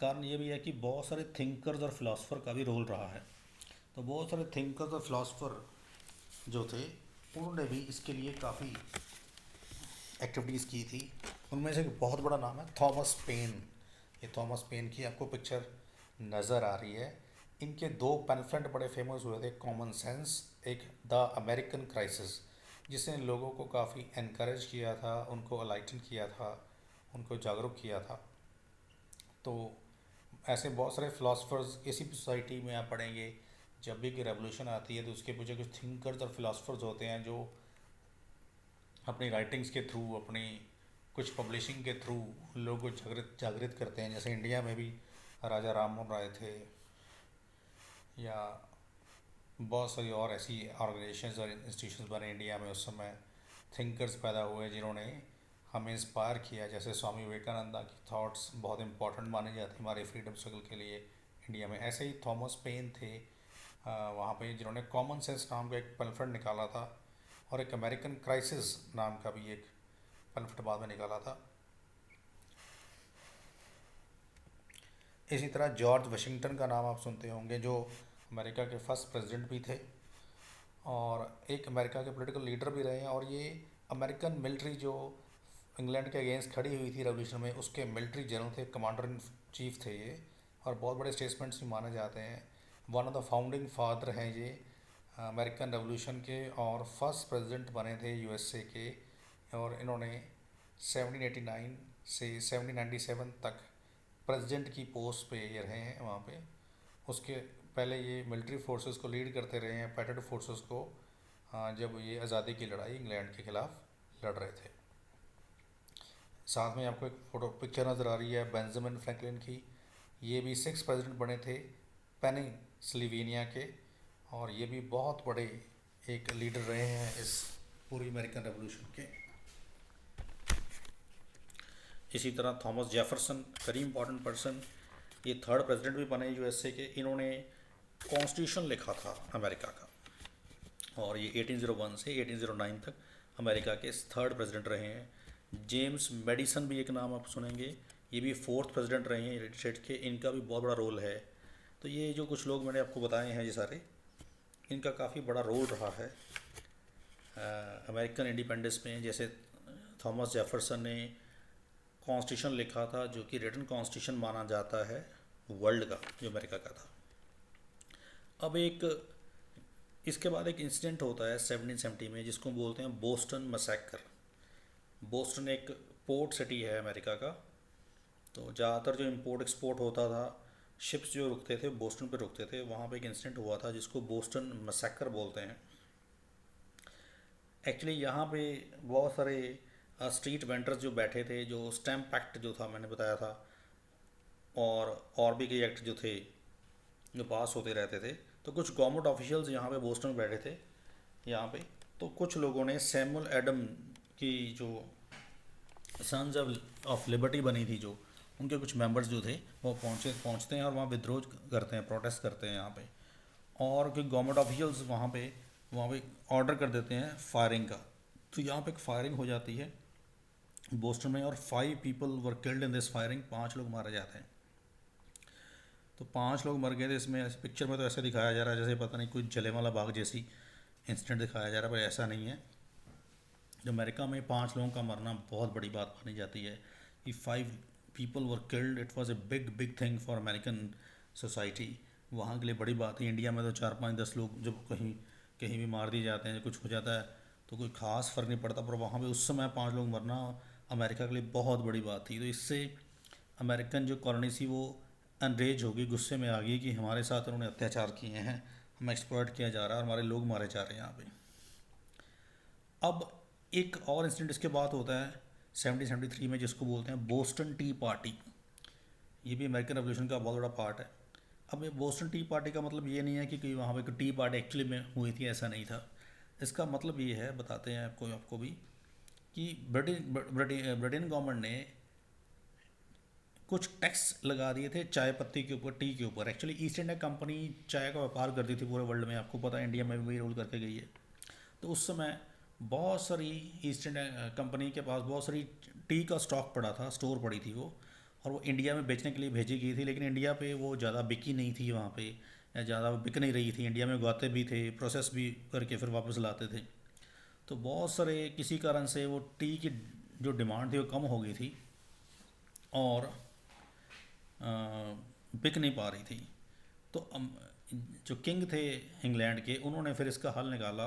कारण ये भी है कि बहुत सारे थिंकर्स और फिलासफर का भी रोल रहा है। तो बहुत सारे थिंकर्स और फिलासफर जो थे, उन्होंने भी इसके लिए काफ़ी एक्टिविटीज़ की थी। उनमें से एक बहुत बड़ा नाम है थॉमस पेन। ये थॉमस पेन की आपको पिक्चर नज़र आ रही है। इनके दो पैम्फलेट बड़े फेमस हुए थे, कॉमन सेंस, एक द अमेरिकन क्राइसिस, जिसने लोगों को काफ़ी इनकरेज किया था, उनको अलाइटन किया था, उनको जागरूक किया था। तो ऐसे बहुत सारे फिलासफर्स, किसी भी सोसाइटी में आप पढ़ेंगे, जब भी कोई रेवोल्यूशन आती है तो उसके पीछे कुछ थिंकर्स और फिलासफर्स होते हैं जो अपनी राइटिंग्स के थ्रू, अपनी कुछ पब्लिशिंग के थ्रू लोगों को जागृत करते हैं। जैसे इंडिया में भी राजा राम मोहन राय थे, या बहुत सारी और ऐसी ऑर्गेनाइजेशंस और इंस्टीट्यूशंस बने इंडिया में उस समय। थिंकर्स पैदा हुए जिन्होंने हमें इंस्पायर किया, जैसे स्वामी विवेकानंदा की थॉट्स बहुत इंपॉर्टेंट मानी जाती हमारे फ्रीडम स्ट्रगल के लिए इंडिया में। ऐसे ही थॉमस पेन थे वहाँ पे, जिन्होंने कॉमन सेंस नाम का एक पैम्फलेट निकाला था, और एक अमेरिकन क्राइसिस नाम का भी एक पैम्फलेट बाद में निकाला था। इसी तरह जॉर्ज वाशिंगटन का नाम आप सुनते होंगे, जो अमेरिका के फर्स्ट प्रेसिडेंट भी थे और एक अमेरिका के पॉलिटिकल लीडर भी रहे हैं। और ये अमेरिकन मिलिट्री जो इंग्लैंड के अगेंस्ट खड़ी हुई थी रेवोल्यूशन में, उसके मिलिट्री जनरल थे, कमांडर इन चीफ थे ये, और बहुत बड़े स्टेट्समेंट्स भी माने जाते हैं। One of the founding father हैं ये अमेरिकन रेवोल्यूशन के, और फर्स्ट प्रेसिडेंट बने थे यूएसए के। और इन्होंने 1789 से 1797 तक प्रेसिडेंट की पोस्ट पे ये रहे हैं वहाँ पे। उसके पहले ये मिलिट्री फोर्सेस को लीड करते रहे हैं, पैट्रियट फोर्सेस को, जब ये आज़ादी की लड़ाई इंग्लैंड के खिलाफ लड़ रहे थे। साथ में आपको एक फोटो पिक्चर नज़र आ रही है बेंजामिन फ्रैंकलिन की। ये भी 6 प्रेसिडेंट बने थे पेनिसिल्वेनिया के, और ये भी बहुत बड़े एक लीडर रहे हैं इस पूरी अमेरिकन रेवोल्यूशन के। इसी तरह Thomas Jefferson, very important person, ये थर्ड प्रेसिडेंट भी बने यूएसए के। इन्होंने कॉन्स्टिट्यूशन लिखा था अमेरिका का, और ये 1801 से 1809 तक अमेरिका के थर्ड प्रेसिडेंट रहे हैं। जेम्स मेडिसन भी एक नाम आप सुनेंगे, ये भी फोर्थ प्रेसिडेंट रहे हैं यूनाइटेड स्टेट्स के। इनका भी बहुत बड़ा रोल है। तो ये जो कुछ लोग मैंने आपको बताए हैं ये सारे, इनका काफ़ी बड़ा रोल रहा है अमेरिकन इंडिपेंडेंस में। जैसे थॉमस जेफरसन ने कॉन्स्टिट्यूशन लिखा था, जो कि रिटन कॉन्स्टिट्यूशन माना जाता है वर्ल्ड का, जो अमेरिका का था। अब एक इसके बाद एक इंसिडेंट होता है 1770 में, जिसको बोलते हैं बोस्टन मसैकर। बोस्टन एक पोर्ट सिटी है अमेरिका का। तो ज़्यादातर जो इंपोर्ट एक्सपोर्ट होता था, शिप्स जो रुकते थे बोस्टन पे रुकते थे। वहाँ पे एक इंसिडेंट हुआ था जिसको बोस्टन मसैकर बोलते हैं। एक्चुअली यहाँ पे बहुत सारे स्ट्रीट वेंडर्स जो बैठे थे, जो स्टैम्प एक्ट जो था मैंने बताया था, और भी कई एक्ट जो थे जो पास होते रहते थे। तो कुछ गवर्नमेंट ऑफिशियल्स यहाँ पे बोस्टन में बैठे थे यहाँ पे। तो कुछ लोगों ने सैमुअल एडम की जो सन्स ऑफ लिबर्टी बनी थी, जो उनके कुछ मेंबर्स जो थे वो पहुँचते हैं और वहाँ विद्रोह करते हैं, प्रोटेस्ट करते हैं यहाँ पे। और कोई गवर्नमेंट ऑफिशियल्स वहाँ पे ऑर्डर कर देते हैं फायरिंग का। तो यहाँ पे एक फायरिंग हो जाती है बोस्टन में, और 5 people were killed in this firing. 5 लोग मारे जाते हैं। तो 5 लोग मर गए थे इसमें। ऐसे पिक्चर में तो ऐसे दिखाया जा रहा है जैसे पता नहीं कोई जलियांवाला बाग जैसी इंसिडेंट दिखाया जा रहा है, पर ऐसा नहीं है। जो अमेरिका में 5 लोगों का मरना बहुत बड़ी बात मानी जाती है कि 5 people were killed. It was a big thing for American society. वहाँ के लिए बड़ी बात है। इंडिया में तो 4 5 10 लोग जब कहीं कहीं भी मार दिए जाते हैं, कुछ हो जाता है, तो कोई ख़ास फ़र्क नहीं पड़ता, पर वहाँ पे उस समय 5 लोग मरना अमेरिका के लिए बहुत बड़ी बात थी। तो इससे अमेरिकन जो कॉलोनी थी वो अनरेज हो गई, गुस्से में आ गई कि हमारे साथ उन्होंने अत्याचार किए हैं, हम एक्सप्लॉइट किया जा रहा है और हमारे लोग मारे जा रहे हैं यहाँ पे। अब एक और इंसिडेंट इसके बाद होता है 1773 में, जिसको बोलते हैं बोस्टन टी पार्टी। ये भी अमेरिकन रेवोल्यूशन का बहुत बड़ा पार्ट है। अब ये बोस्टन टी पार्टी का मतलब ये नहीं है कि वहाँ पे कोई टी पार्टी एक्चुअली में हुई थी, ऐसा नहीं था। इसका मतलब ये है, बताते हैं आपको भी, कि ब्रिटेन गवर्नमेंट ने कुछ टैक्स लगा दिए थे चाय पत्ती के ऊपर, टी के ऊपर। एक्चुअली ईस्ट इंडिया कंपनी चाय का व्यापार करती थी पूरे वर्ल्ड में, आपको पता है, इंडिया में भी रूल करके गई है। तो उस समय बहुत सारी ईस्ट इंडिया कंपनी के पास बहुत सारी टी का स्टॉक पड़ा था, स्टोर पड़ी थी वो, और वो इंडिया में बेचने के लिए भेजी गई थी। लेकिन इंडिया पे वो ज़्यादा बिकी नहीं थी वहाँ पे, या ज़्यादा बिक नहीं रही थी। इंडिया में उगाते भी थे, प्रोसेस भी करके फिर वापस लाते थे। तो बहुत सारे किसी कारण से वो टी की जो डिमांड थी वो कम हो गई थी और बिक नहीं पा रही थी। तो जो किंग थे इंग्लैंड के, उन्होंने फिर इसका हल निकाला,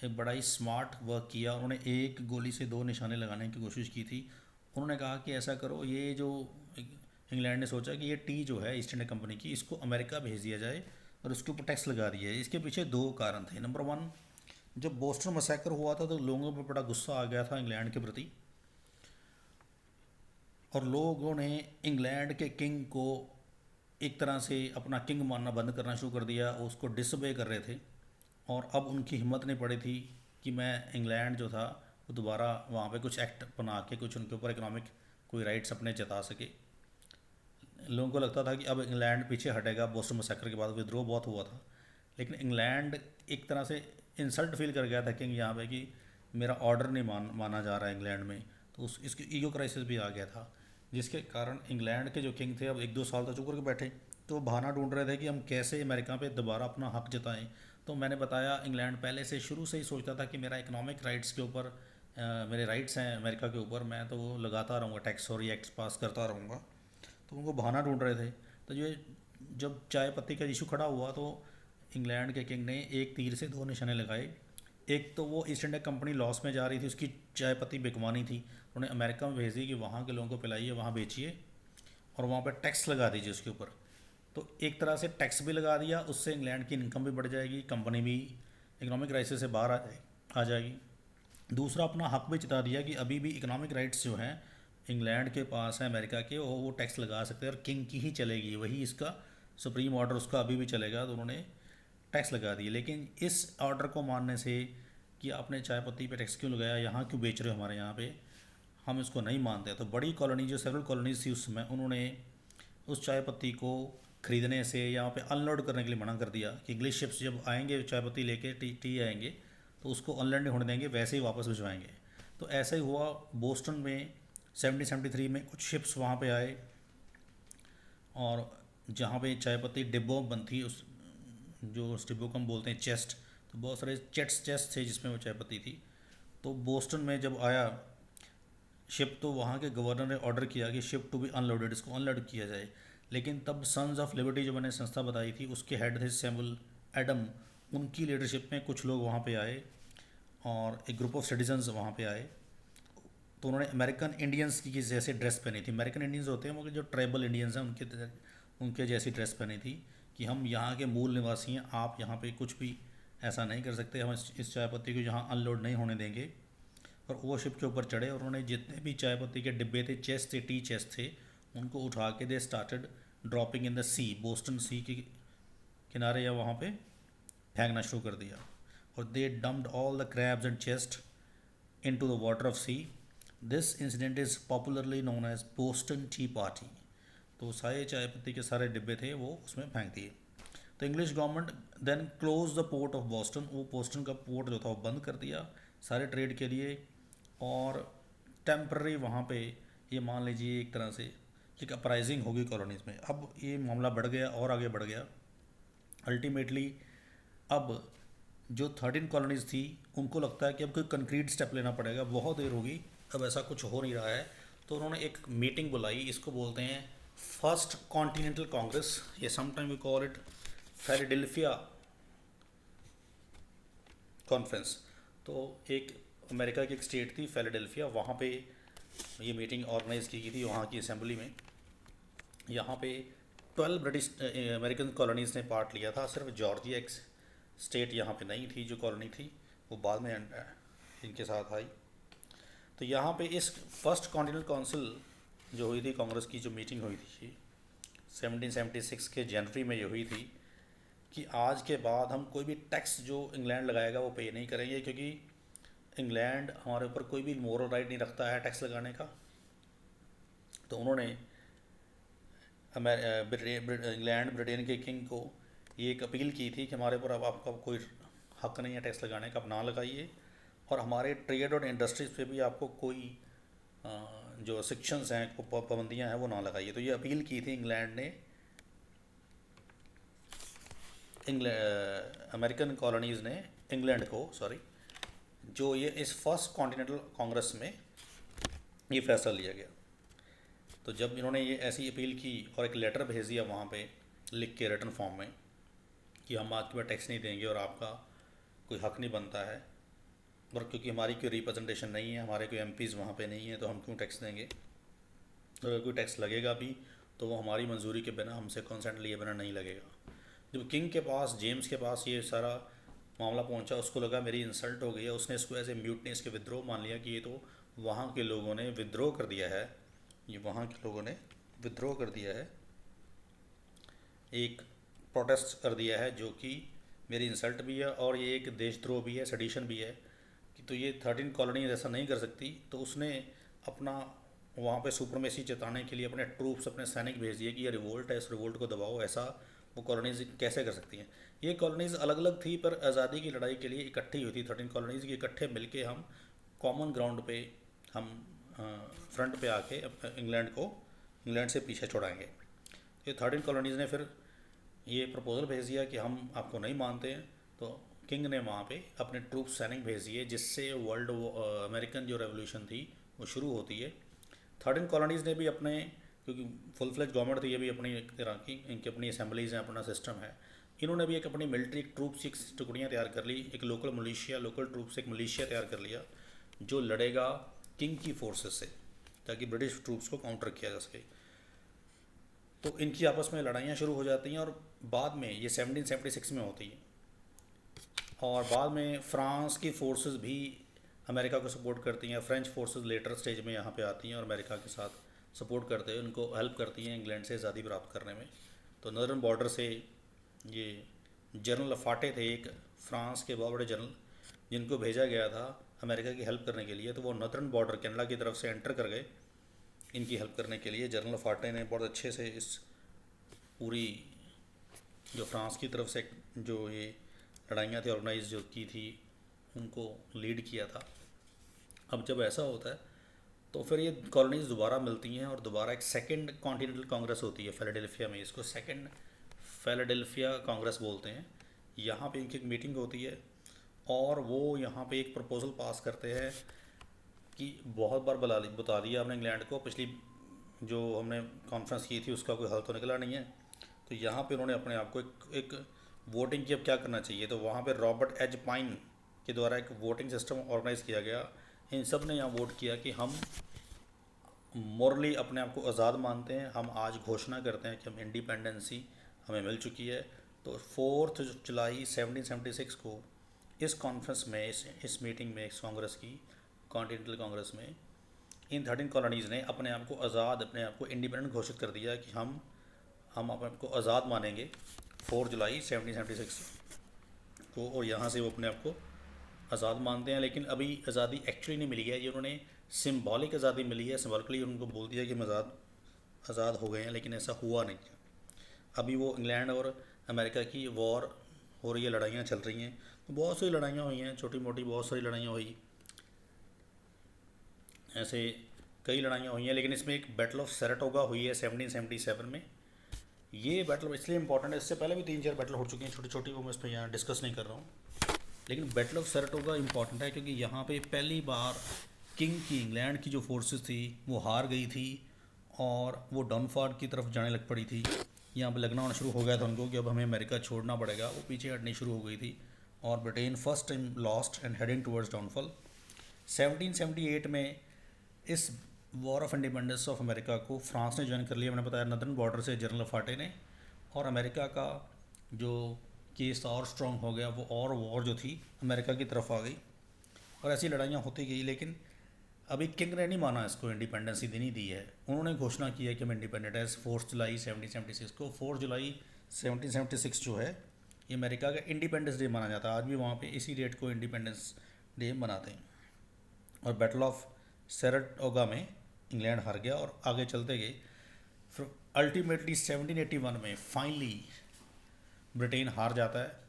एक बड़ा ही स्मार्ट वर्क किया। उन्होंने एक गोली से दो निशाने लगाने की कोशिश की थी। उन्होंने कहा कि ऐसा करो, ये जो इंग्लैंड ने सोचा कि ये टी जो है ईस्ट इंडिया कंपनी की, इसको अमेरिका भेज दिया जाए और उसके ऊपर टैक्स लगा दिया जाए। इसके पीछे दो कारण थे। नंबर वन, जब बोस्टन मसैकर हुआ था तो लोगों पर बड़ा गुस्सा आ गया था इंग्लैंड के प्रति, और लोगों ने इंग्लैंड के किंग को एक तरह से अपना किंग मानना बंद करना शुरू कर दिया, उसको डिसोबे कर रहे थे। और अब उनकी हिम्मत नहीं पड़ी थी कि मैं इंग्लैंड जो था वो दोबारा वहाँ पे कुछ एक्ट बना के कुछ उनके ऊपर इकोनॉमिक कोई राइट्स अपने जता सके। लोगों को लगता था कि अब इंग्लैंड पीछे हटेगा, बोस्टन मैसेकर के बाद विद्रोह बहुत हुआ था। लेकिन इंग्लैंड एक तरह से इंसल्ट फील कर गया था किंग यहाँ पे, कि मेरा ऑर्डर नहीं माना जा रहा है इंग्लैंड में। तो इसकी ईगो क्राइसिस भी आ गया था, जिसके कारण इंग्लैंड के जो किंग थे अब 1-2 साल तक चुप करके बैठे। तो बहाना ढूंढ रहे थे कि हम कैसे अमेरिका पे दोबारा अपना हक जताएं। तो मैंने बताया, इंग्लैंड पहले से शुरू से ही सोचता था कि मेरा इकोनॉमिक राइट्स के ऊपर मेरे राइट्स हैं अमेरिका के ऊपर, मैं तो वो लगाता रहूँगा टैक्स और ये एक्ट्स पास करता रहूँगा। तो उनको बहाना ढूंढ रहे थे। तो ये जब चाय पत्ती का इशू खड़ा हुआ तो इंग्लैंड के किंग ने एक तीर से दो निशाने लगाए। एक तो वो ईस्ट इंडिया कंपनी लॉस में जा रही थी, उसकी चाय पत्ती बिकवानी थी, उन्होंने अमेरिका में भेज दी कि वहाँ के लोगों को पिलाइए, वहाँ बेचिए और वहाँ पर टैक्स लगा दीजिए उसके ऊपर। तो एक तरह से टैक्स भी लगा दिया, उससे इंग्लैंड की इनकम भी बढ़ जाएगी, कंपनी भी इकोनॉमिक क्राइसिस से बाहर आ जाएगी। दूसरा, अपना हक भी जता दिया कि अभी भी इकोनॉमिक राइट्स जो हैं इंग्लैंड के पास हैं अमेरिका के, वो टैक्स लगा सकते हैं और किंग की ही चलेगी, वही इसका सुप्रीम ऑर्डर उसका अभी भी चलेगा। तो उन्होंने टैक्स लगा दिए। लेकिन इस ऑर्डर को मानने से कि आपने चाय पत्ती पे टैक्स क्यों लगाया, यहाँ क्यों बेच रहे हो हमारे यहाँ पे, हम इसको नहीं मानते। तो बड़ी कॉलोनी जो सेवरल कॉलोनीज थी उस समय, उन्होंने उस चाय पत्ती को ख़रीदने से यहाँ पे अनलोड करने के लिए मना कर दिया कि इंग्लिश शिप्स जब आएंगे चाय पत्ती लेके टी आएंगे तो उसको अनलोड नहीं होने देंगे, वैसे ही वापस भिजवाएंगे। तो ऐसा ही हुआ बोस्टन में 1773 में। कुछ शिप्स वहाँ पे आए और जहाँ पे चाय पत्ती डिब्बों में बनती, उस जो उस डिब्बों को हम बोलते हैं चेस्ट, तो बहुत सारे चेस्ट थे जिसमें वो चाय पत्ती थी। तो बोस्टन में जब आया शिप, तो वहाँ के गवर्नर ने ऑर्डर किया कि शिप टू बी अनलोडेड, इसको अनलोड किया जाए। लेकिन तब सन्स ऑफ लिबर्टी जो मैंने संस्था बताई थी, उसके हेड थे सैमुअल एडम, उनकी लीडरशिप में कुछ लोग वहाँ पे आए और एक ग्रुप ऑफ सिटीजन्स वहाँ पे आए। तो उन्होंने अमेरिकन इंडियंस की जैसे ड्रेस पहनी थी। अमेरिकन इंडियंस होते हैं मगर जो ट्राइबल इंडियंस हैं उनके जैसी ड्रेस पहनी थी कि हम यहाँ के मूल निवासी हैं, आप यहाँ पे कुछ भी ऐसा नहीं कर सकते, हम इस चाय पत्ती को यहाँ अनलोड नहीं होने देंगे। और वो शिप के ऊपर चढ़े और उन्होंने जितने भी चाय पत्ती के डिब्बे थे, चेस्ट थे, टी चेस्ट थे, उनको उठा के they started dropping in the sea, Boston sea के किनारे या वहाँ पे फेंकना शुरू कर दिया। और they dumped all the crabs and chest into the water of sea. This incident is popularly known as Boston tea party. तो सारे चाय पत्ती के सारे डिब्बे थे वो उसमें फेंक दिए। तो English government then close the port of Boston, वो बोस्टन का पोर्ट जो था वो बंद कर दिया सारे ट्रेड के लिए। और टेम्पररी वहाँ पे ये मान लीजिए एक तरह से एक अपराइजिंग होगी कॉलोनीज़ में। अब ये मामला बढ़ गया और आगे बढ़ गया। अल्टीमेटली अब जो 13 कॉलोनीज़ थी उनको लगता है कि अब कोई कंक्रीट स्टेप लेना पड़ेगा, बहुत देर होगी, अब ऐसा कुछ हो नहीं रहा है। तो उन्होंने एक मीटिंग बुलाई, इसको बोलते हैं फर्स्ट कॉन्टिनेंटल कांग्रेस, ये sometime we call it Philadelphia conference. तो एक अमेरिका की एक स्टेट थी फिलाडेल्फिया, वहाँ पे ये मीटिंग ऑर्गेनाइज़ की गई थी वहाँ की असेंबली में। यहाँ पे 12 ब्रिटिश अमेरिकन कॉलोनीज़ ने पार्ट लिया था। सिर्फ जॉर्जिया एक स्टेट यहाँ पे नहीं थी जो कॉलोनी थी, वो बाद में इनके साथ आई। तो यहाँ पे इस फर्स्ट कॉन्टिनेंटल काउंसिल जो हुई थी, कांग्रेस की जो मीटिंग हुई थी 1776 के जनवरी में ये हुई थी कि आज के बाद हम कोई भी टैक्स जो इंग्लैंड लगाएगा वो पे नहीं करेंगे, क्योंकि इंग्लैंड हमारे ऊपर कोई भी मोरल राइट नहीं रखता है टैक्स लगाने का। तो उन्होंने इंग्लैंड ब्रिटेन के किंग को ये एक अपील की थी कि हमारे ऊपर अब आपका कोई हक नहीं है टैक्स लगाने का, आप ना लगाइए, और हमारे ट्रेड और इंडस्ट्रीज पे भी आपको कोई जो रिस्ट्रिक्शंस हैं, पाबंदियां हैं, वो ना लगाइए। तो ये अपील की थी इंग्लैंड ने अमेरिकन कॉलोनीज़ ने इंग्लैंड को, सॉरी, जो ये इस फर्स्ट कॉन्टिनेंटल कांग्रेस में ये फैसला लिया गया। तो जब इन्होंने ये ऐसी अपील की और एक लेटर भेज दिया वहाँ पे लिख के रिटर्न फॉर्म में कि हम आपके पास टैक्स नहीं देंगे और आपका कोई हक नहीं बनता है, और क्योंकि हमारी कोई रिप्रेजेंटेशन नहीं है, हमारे कोई एमपीज़ वहाँ पे नहीं है, तो हम क्यों टैक्स देंगे। और अगर कोई टैक्स लगेगा भी तो वो हमारी मंजूरी के बिना, हमसे कंसेंट लिए बिना नहीं लगेगा। जब किंग के पास, जेम्स के पास ये सारा मामला पहुंचा, उसको लगा मेरी इंसल्ट हो गई है, उसने इसको ऐसे म्यूटनेस के विद्रोह मान लिया कि ये तो वहाँ के लोगों ने विद्रोह कर दिया है, ये वहाँ के लोगों ने विद्रोह कर दिया है, एक प्रोटेस्ट कर दिया है जो कि मेरी इंसल्ट भी है और ये एक देशद्रोह भी है, सेडिशन भी है, कि तो ये 13 कॉलोनीज ऐसा नहीं कर सकती। तो उसने अपना वहाँ पे सुपरमेसी जताने के लिए अपने ट्रूप्स, अपने सैनिक भेज दिए कि ये रिवोल्ट है, इस रिवोल्ट को दबाओ। ऐसा वो कॉलोनीज़ कैसे कर सकती हैं। ये कॉलोनीज़ अलग अलग थी पर आज़ादी की लड़ाई के लिए इकट्ठी हुई थी। 13 कॉलोनीज़ की इकट्ठे मिलके हम कॉमन ग्राउंड पे, हम फ्रंट पे आके इंग्लैंड से पीछे छुड़ाएंगे। ये 13 कॉलोनीज़ ने फिर ये प्रपोज़ल भेज दिया कि हम आपको नहीं मानते हैं। तो किंग ने वहाँ पे अपने ट्रूप सैनिक भेज दिए, जिससे अमेरिकन जो रेवोल्यूशन थी वो शुरू होती है। 13 कॉलोनीज़ ने भी अपने, क्योंकि फुल फ्लेज गवर्नमेंट थी ये भी अपनी एक तरह की, इनकी अपनी असेंबलीज़ हैं, अपना सिस्टम है, इन्होंने भी एक अपनी मिलिट्री ट्रूप्स, एक टुकड़ियाँ तैयार कर ली, एक लोकल ट्रूप्स, एक मलेशिया तैयार कर लिया जो लड़ेगा किंग की फोर्सेस से, ताकि ब्रिटिश ट्रूप्स को काउंटर किया जा सके। तो इनकी आपस में लड़ाइयाँ शुरू हो जाती हैं और बाद में ये 1776 में होती हैं। और बाद में फ्रांस की फोर्सेस भी अमेरिका को सपोर्ट करती हैं। फ्रेंच फोर्सेस लेटर स्टेज में यहाँ पे आती हैं और अमेरिका के साथ सपोर्ट करते हैं, उनको हेल्प करती हैं इंग्लैंड से आज़ादी प्राप्त करने में। तो नॉर्दर्न बॉर्डर से ये जनरल लफाटे थे, एक फ्रांस के बहुत बड़े जनरल, जिनको भेजा गया था अमेरिका की हेल्प करने के लिए। तो वो नॉर्दर्न बॉर्डर कनाडा की तरफ से एंटर कर गए इनकी हेल्प करने के लिए। जनरल लफाटे ने बहुत अच्छे से इस पूरी जो फ्रांस की तरफ से जो ये लड़ाइयाँ थी ऑर्गेनाइज जो की थी, उनको लीड किया था। अब जब ऐसा होता है तो फिर ये कॉलोनीज़ दोबारा मिलती हैं और दोबारा एक सेकंड कॉन्टिनेंटल कांग्रेस होती है फिलाडेल्फिया में। इसको सेकंड फिलाडेल्फिया कांग्रेस बोलते हैं। यहाँ पे इनकी एक मीटिंग होती है और वो यहाँ पे एक प्रपोज़ल पास करते हैं कि बहुत बार बता दिया हमने इंग्लैंड को, पिछली जो हमने कॉन्फ्रेंस की थी उसका कोई हल तो निकला नहीं है। तो यहाँ पे उन्होंने अपने आप को एक वोटिंग की अब क्या करना चाहिए। तो वहाँ पे रॉबर्ट एच पाइन के द्वारा एक वोटिंग सिस्टम ऑर्गेनाइज़ किया गया। इन सब ने यहाँ वोट किया कि हम मॉरली अपने आप को आज़ाद मानते हैं, हम आज घोषणा करते हैं कि हम इंडिपेंडेंसी हमें मिल चुकी है। तो 4 जुलाई 1776 को इस कॉन्फ्रेंस में, इस मीटिंग में, इस कांग्रेस की, कॉन्टिनेंटल कांग्रेस में, इन 13 कॉलोनीज़ ने अपने आप को आज़ाद, अपने आप को इंडिपेंडेंट घोषित कर दिया कि हम अपने आप को आज़ाद मानेंगे 4 जुलाई 1776 को। और यहाँ से वो अपने आप को आज़ाद मानते हैं। लेकिन अभी आज़ादी एक्चुअली नहीं मिली है, ये उन्होंने सिंबॉलिक आज़ादी मिली है। सिंबॉलिकली उनको बोल दिया कि हम आज़ाद हो गए हैं, लेकिन ऐसा हुआ नहीं है। अभी वो इंग्लैंड और अमेरिका की वॉर हो रही है, लड़ाइयाँ चल रही हैं। तो बहुत सारी लड़ाइयाँ हुई हैं, छोटी मोटी बहुत सारी लड़ाइयाँ हुई, ऐसे कई लड़ाइयाँ हुई हैं। लेकिन इसमें एक बैटल ऑफ सैराटोगा हुई है 1777 में। ये बैटल इसलिए इंपॉर्टेंट है, इससे पहले भी 3-4 बैटल हो चुकी हैं छोटी छोटी, वो मैं इस पर यहाँ डिस्कस नहीं कर रहा हूँ। लेकिन बैटल ऑफ सैराटोगा इंपॉर्टेंट है क्योंकि यहाँ पे पहली बार किंग की, इंग्लैंड की जो फोर्सेस थी वो हार गई थी और वो डाउनफॉल की तरफ जाने लग पड़ी थी। यहाँ पे लगना होना शुरू हो गया था उनको कि अब हमें अमेरिका छोड़ना पड़ेगा। वो पीछे हटनी शुरू हो गई थी और Britain first time lost and heading towards downfall. 1778 में इस war of independence of America को फ्रांस ने ज्वाइन कर लिया, मैंने बताया नदर्न बॉर्डर से जनरल फाटे ने, और अमेरिका का जो केस था और स्ट्रॉन्ग हो गया, वो और वॉर जो थी अमेरिका की तरफ आ गई और ऐसी लड़ाइयाँ होती गई। लेकिन अभी किंग ने नहीं माना इसको इंडिपेंडेंस इतनी दी है, उन्होंने घोषणा की है कि हम इंडिपेंडेंट है 4 जुलाई 1776 को। 4 जुलाई 1776 जो है ये अमेरिका का इंडिपेंडेंस डे माना जाता है, आज भी वहाँ पे इसी डेट को इंडिपेंडेंस डे मनाते हैं। और बैटल ऑफ सैराटोगा में इंग्लैंड हार गया और आगे चलते गए। फिर अल्टीमेटली 1781 में फाइनली ब्रिटेन हार जाता है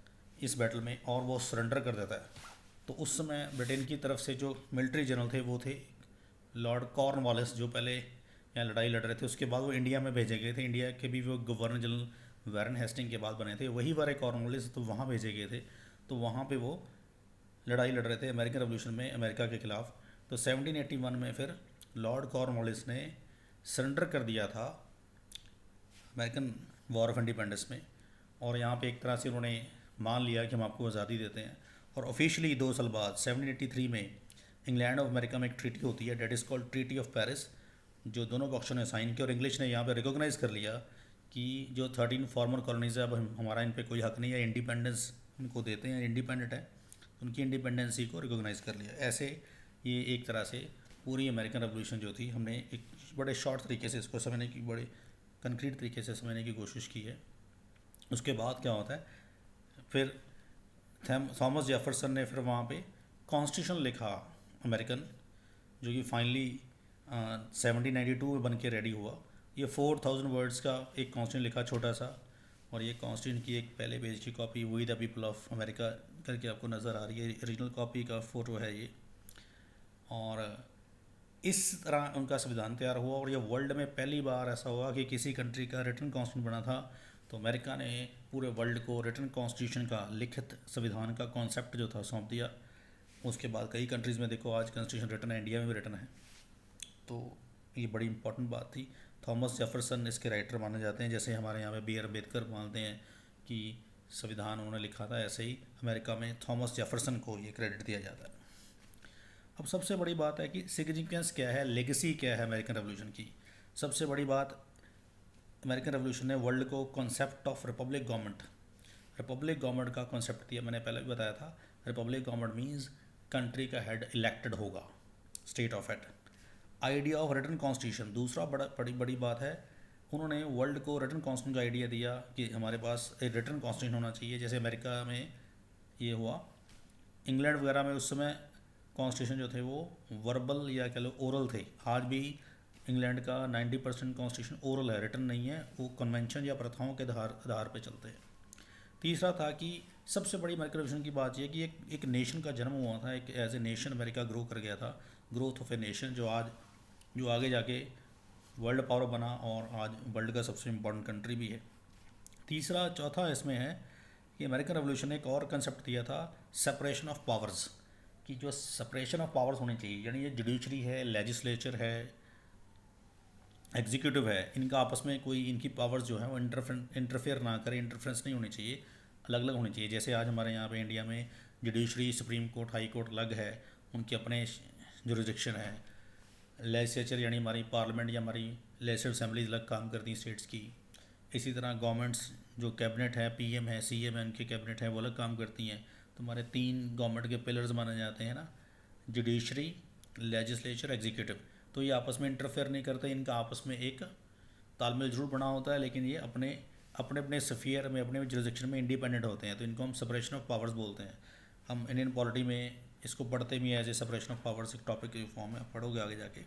इस बैटल में और वो सरेंडर कर देता है। तो उस समय ब्रिटेन की तरफ से जो मिलिट्री जनरल थे वो थे लॉर्ड कॉर्नवालिस, जो पहले यहाँ लड़ाई लड़ रहे थे। उसके बाद वो इंडिया में भेजे गए थे, इंडिया के भी वो गवर्नर जनरल वारन हेस्टिंग के बाद बने थे, वही वारे कॉर्नवालिस, तो वहाँ भेजे गए थे। तो वहाँ पे वो लड़ाई लड़ रहे थे अमेरिकन रेवोल्यूशन में अमेरिका के ख़िलाफ़। तो 1781 में फिर लॉर्ड कॉर्नवालिस ने सरेंडर कर दिया था अमेरिकन वॉर ऑफ इंडिपेंडेंस में, और यहाँ पे एक तरह से उन्होंने मान लिया कि हम आपको आज़ादी देते हैं। और ऑफिशियली 2 साल बाद 1783 में इंग्लैंड और अमेरिका में एक ट्रीटी होती है, that is called treaty of Paris, जो दोनों पक्षों ने साइन किया और इंग्लिश ने यहाँ पे रिकॉग्नाइज़ कर लिया कि जो 13 फॉर्मर कॉलोनीज़ है अब हमारा इन पे कोई हक नहीं है, इंडिपेंडेंस इनको देते हैं, इंडिपेंडेंट है, उनकी इंडिपेंडेंसी को रिकॉग्नाइज़ कर लिया। ऐसे ये एक तरह से पूरी अमेरिकन रेवोल्यूशन जो थी हमने एक बड़े शॉर्ट तरीके से इसको समझने की, बड़े कंक्रीट तरीके से समझने की कोशिश की है। उसके बाद क्या होता है, फिर थॉमस जेफरसन ने फिर वहाँ पे कॉन्स्टिट्यूशन लिखा अमेरिकन, जो कि फाइनली 1792 में बन के रेडी हुआ। ये 4000 वर्ड्स का एक कॉन्स्टिट्यूशन लिखा छोटा सा, और ये कॉन्स्टिट्यूशन की एक पहले पेज की copy we the people of America करके आपको नज़र आ रही है, ओरिजिनल कॉपी का फ़ोटो है ये। और इस तरह उनका संविधान तैयार हुआ, और ये वर्ल्ड में पहली बार ऐसा हुआ कि किसी कंट्री का रिटन कॉन्स्टिट्यूशन बना था। तो अमेरिका ने पूरे वर्ल्ड को रिटन कॉन्स्टिट्यूशन का, लिखित संविधान का कॉन्सेप्ट जो था सौंप दिया। उसके बाद कई कंट्रीज़ में देखो आज कॉन्स्टिट्यूशन रिटन है, इंडिया में भी रिटन है। तो ये बड़ी इंपॉर्टेंट बात थी। थॉमस जेफरसन इसके राइटर माने जाते हैं, जैसे हमारे यहाँ पे बी आर अम्बेडकर मानते हैं कि संविधान उन्होंने लिखा था, ऐसे ही अमेरिका में थॉमस जेफरसन को ये क्रेडिट दिया जाता है। अब सबसे बड़ी बात है कि सिग्निफिकेंस क्या है, लेगेसी क्या है अमेरिकन रेवोल्यूशन की। सबसे बड़ी बात, अमेरिकन रेवोल्यूशन ने वर्ल्ड को कॉन्सेप्ट ऑफ रिपब्लिक गवर्नमेंट का कॉन्सेप्ट दिया। मैंने पहले भी बताया था, रिपब्लिक गवर्नमेंट मीन्स कंट्री का हेड इलेक्टेड होगा, state of head. Idea of written constitution, दूसरा बड़ी बात है, उन्होंने वर्ल्ड को रिटन कॉन्स्टिट्यूशन का आइडिया दिया कि हमारे पास एक रिटन कॉन्स्टिट्यूशन होना चाहिए। जैसे अमेरिका में ये हुआ, इंग्लैंड वगैरह में उस समय कॉन्स्टिट्यूशन जो थे वो वर्बल या कह लो ओरल थे। आज भी इंग्लैंड का 90% कॉन्स्टिट्यूशन ओरल है, रिटन नहीं है, वो कन्वेंशन या प्रथाओं के आधार पे चलते हैं। तीसरा था कि सबसे बड़ी अमेरिकन रेवोल्यूशन की बात यह कि एक नेशन का जन्म हुआ था, एक as a nation America grow कर गया था, ग्रोथ ऑफ ए नेशन, जो आगे जाके वर्ल्ड पावर बना और आज वर्ल्ड का सबसे इम्पोर्टेंट कंट्री भी है। तीसरा चौथा इसमें है कि अमेरिकन रेवोल्यूशन ने एक और कंसेप्ट दिया था, सेपरेशन ऑफ पावर्स, कि जो सेपरेशन ऑफ पावर्स होनी चाहिए, यानी ये जुडिशरी है, लेजिस्लेचर है, एग्जीक्यूटिव है, इनका आपस में कोई, इनकी पावर्स जो है वो इंटरफेयर ना करे, इंटरफ्रेंस नहीं होनी चाहिए, अलग अलग होनी चाहिए। जैसे आज हमारे यहाँ पे इंडिया में judiciary, supreme court, high court अलग है, उनके अपने जुरिडिक्शन है। लेजिस्लेचर यानी हमारी पार्लियामेंट या हमारी लेजिस्लेटिव असेंबलीज अलग काम करती हैं स्टेट्स की। इसी तरह गवर्नमेंट्स, जो कैबिनेट है, पीएम है, सीएम है, उनके कैबिनेट है, वो अलग काम करती हैं। तो हमारे 3 गवर्नमेंट के पिलर्स माने जाते हैं ना, जुडिशरी, लेजिस्लेचर, एग्जीक्यूटिव। तो ये आपस में इंटरफेयर नहीं करते, इनका आपस में एक तालमेल जरूर बना होता है, लेकिन ये अपने अपने स्फीयर में, अपने जुरिडिक्शन में इंडिपेंडेंट होते हैं। तो इनको हम सेपरेशन ऑफ पावर्स बोलते हैं। हम इंडियन पॉलिटी में इसको पढ़ते भी as a separation of powers, एक टॉपिक के फॉर्म में पढ़ोगे आगे जाके।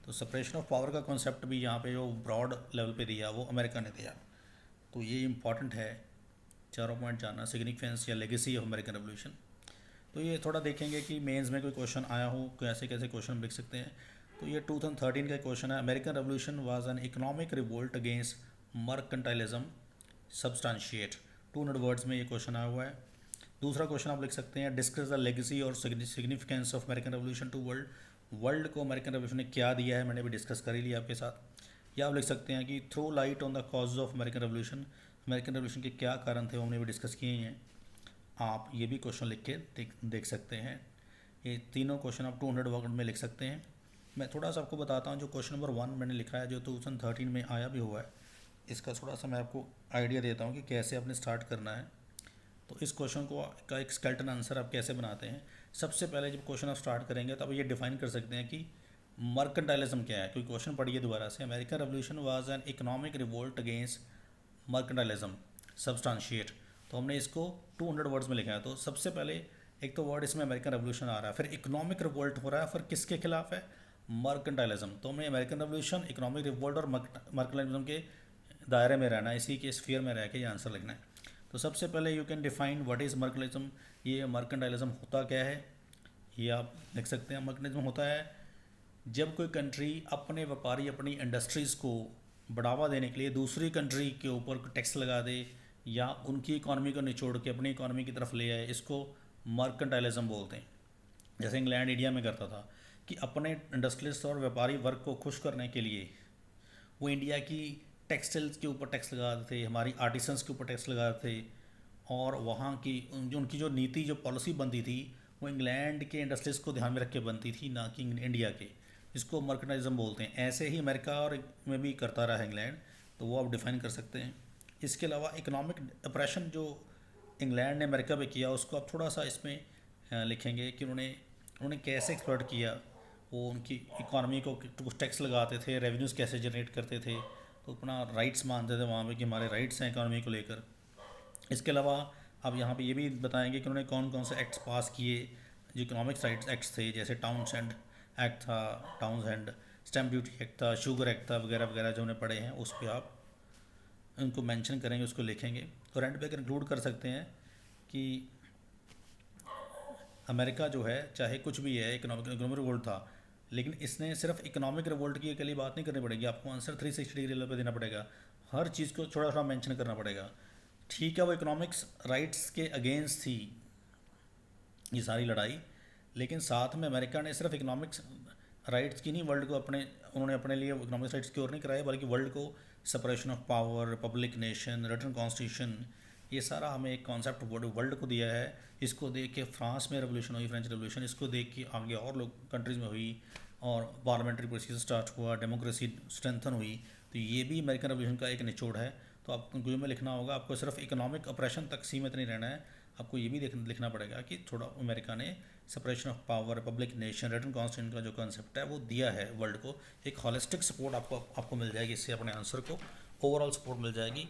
तो सेपरेशन ऑफ पावर का कॉन्सेप्ट भी यहाँ पे जो ब्रॉड लेवल पे दिया वो अमेरिका ने दिया। तो ये इंपॉर्टेंट है, चारों पॉइंट जानना, सिग्निफिकेंस या लेगेसी ऑफ अमेरिकन रेवोल्यूशन। तो ये थोड़ा देखेंगे कि मेंस में कोई क्वेश्चन आया हो, कैसे कैसे क्वेश्चन लिख सकते हैं। तो ये 2013 का क्वेश्चन है, American revolution was an economic revolt against mercantilism substantiate. 200 words में ये क्वेश्चन आया हुआ है। दूसरा क्वेश्चन आप लिख सकते हैं, डिस्कस द लेगेसी और significance of American revolution to world को अमेरिकन रेवोल्यूशन ने क्या दिया है, मैंने भी डिस्कस कर ही लिया आपके साथ। या आप लिख सकते हैं कि throw light on the cause of American revolution के क्या कारण थे, वो हमने भी डिस्कस किए हैं। आप ये भी क्वेश्चन लिख के देख सकते हैं। ये तीनों क्वेश्चन आप 200 वर्ड में लिख सकते हैं। मैं थोड़ा सा आपको बताता हूँ, जो क्वेश्चन नंबर 1 मैंने लिखा है जो 2013 में आया भी हुआ है, इसका थोड़ा सा मैं आपको आइडिया देता हूँ कि कैसे आपने स्टार्ट करना है। तो इस क्वेश्चन को का एक स्केलेटन आंसर आप कैसे बनाते हैं। सबसे पहले जब क्वेश्चन आप स्टार्ट करेंगे तो आप ये डिफाइन कर सकते हैं कि मर्केंटाइलिज्म क्या है। क्योंकि क्वेश्चन पढ़िए दोबारा से, American revolution was an economic revolt against mercantilism substantiate. तो हमने इसको 200 वर्ड्स में लिखा है। तो सबसे पहले एक तो वर्ड इसमें अमेरिकन रेवोल्यूशन आ रहा है, फिर इकोनॉमिक रिवोल्ट हो रहा है, फिर किसके खिलाफ है, मर्केंटाइलिज्म। तो हमने अमेरिकन रेवोल्यूशन, इकोनॉमिक रिवोल्ट और मर्केंटाइलिज्म के दायरे में रहना है, इसी के स्फीयर में रह के ये आंसर लिखना है। तो सबसे पहले you can define what is mercantilism. ये मर्केंटाइलिज्म होता क्या है ये आप लिख सकते हैं। मर्केंटाइलिज्म होता है जब कोई कंट्री अपने व्यापारी अपनी इंडस्ट्रीज़ को बढ़ावा देने के लिए दूसरी कंट्री के ऊपर टैक्स लगा दे या उनकी इकॉनमी को निचोड़ के अपनी इकॉनमी की तरफ ले आए, इसको मर्केंटाइलिज्म बोलते हैं। जैसे इंग्लैंड इंडिया में करता था कि अपने इंडस्ट्रियलिस्ट और व्यापारी वर्ग को खुश करने के लिए वो इंडिया की टेक्सटाइल्स के ऊपर टैक्स लगाते थे, हमारी आर्टिसंस के ऊपर टैक्स लगाते थे, और वहाँ की जो उनकी जो नीति जो पॉलिसी बनती थी वो इंग्लैंड के इंडस्ट्रीज को ध्यान में रख के बनती थी, ना कि इंडिया के। इसको मर्केंटाइलिज्म बोलते हैं। ऐसे ही अमेरिका और में भी करता रहा इंग्लैंड, तो वो आप डिफाइन कर सकते हैं। इसके अलावा इकोनॉमिक ऑपरेशन जो इंग्लैंड ने अमेरिका पे किया उसको आप थोड़ा सा इसमें लिखेंगे कि उन्होंने कैसे एक्सप्लॉइट किया। वो उनकी इकॉनमी को कुछ टैक्स लगाते थे, रेवेन्यूज़ कैसे जनरेट करते थे, तो अपना राइट्स मानते थे वहाँ पे कि हमारे राइट्स हैं इकॉनमी को लेकर। इसके अलावा अब यहाँ पे ये भी बताएंगे कि उन्होंने कौन कौन से एक्ट्स पास किए जो इकोनॉमिक राइट्स एक्ट्स थे। जैसे टाउनसेंड एक्ट था, टाउनसेंड स्टैम्प ड्यूटी एक्ट था, शुगर एक्ट था, वगैरह वगैरह जो उन्हें पढ़े हैं उस पर आप उनको मेंशन करेंगे, उसको लिखेंगे। तो एंड पे कंक्लूड कर सकते हैं कि अमेरिका जो है चाहे कुछ भी है, इकोनॉमिक रिवोल्ट था, लेकिन इसने सिर्फ इकोनॉमिक रिवोल्ट की अकेली बात नहीं करनी पड़ेगी, आपको आंसर 360 डिग्री लेवल पे देना पड़ेगा। हर चीज़ को थोड़ा थोड़ा मेंशन करना पड़ेगा। ठीक है, वो इकोनॉमिक्स राइट्स के अगेंस्ट थी ये सारी लड़ाई, लेकिन साथ में अमेरिका ने सिर्फ इकोनॉमिक्स राइट्स की नहीं, वर्ल्ड को उन्होंने अपने लिए इकोनॉमिक्स राइट्स की ओर नहीं कराया, बल्कि वर्ल्ड को separation of power, Republic nation, return constitution, ये सारा हमें एक कॉन्सेप्ट वर्ल्ड को दिया है। इसको देख के फ्रांस में रेवोल्यूशन हुई, फ्रेंच रेवोल्यूशन, इसको देख के आगे और लोग कंट्रीज़ में हुई और पार्लियामेंट्री प्रोसीजर स्टार्ट हुआ, डेमोक्रेसी स्ट्रेंथन हुई। तो ये भी अमेरिकन रेवोल्यूशन का एक निचोड़ है। तो आपको कंक्लूजन में लिखना होगा, आपको सिर्फ इकोनॉमिक ऑपरेशन तक सीमित नहीं रहना है, आपको ये भी लिखना पड़ेगा कि थोड़ा अमेरिका ने separation of power, Republic nation, return constitution का जो कॉन्सेप्ट है वो दिया है वर्ल्ड को। एक हॉलिस्टिक सपोर्ट आपको मिल जाएगी, इससे अपने आंसर को ओवरऑल सपोर्ट मिल जाएगी,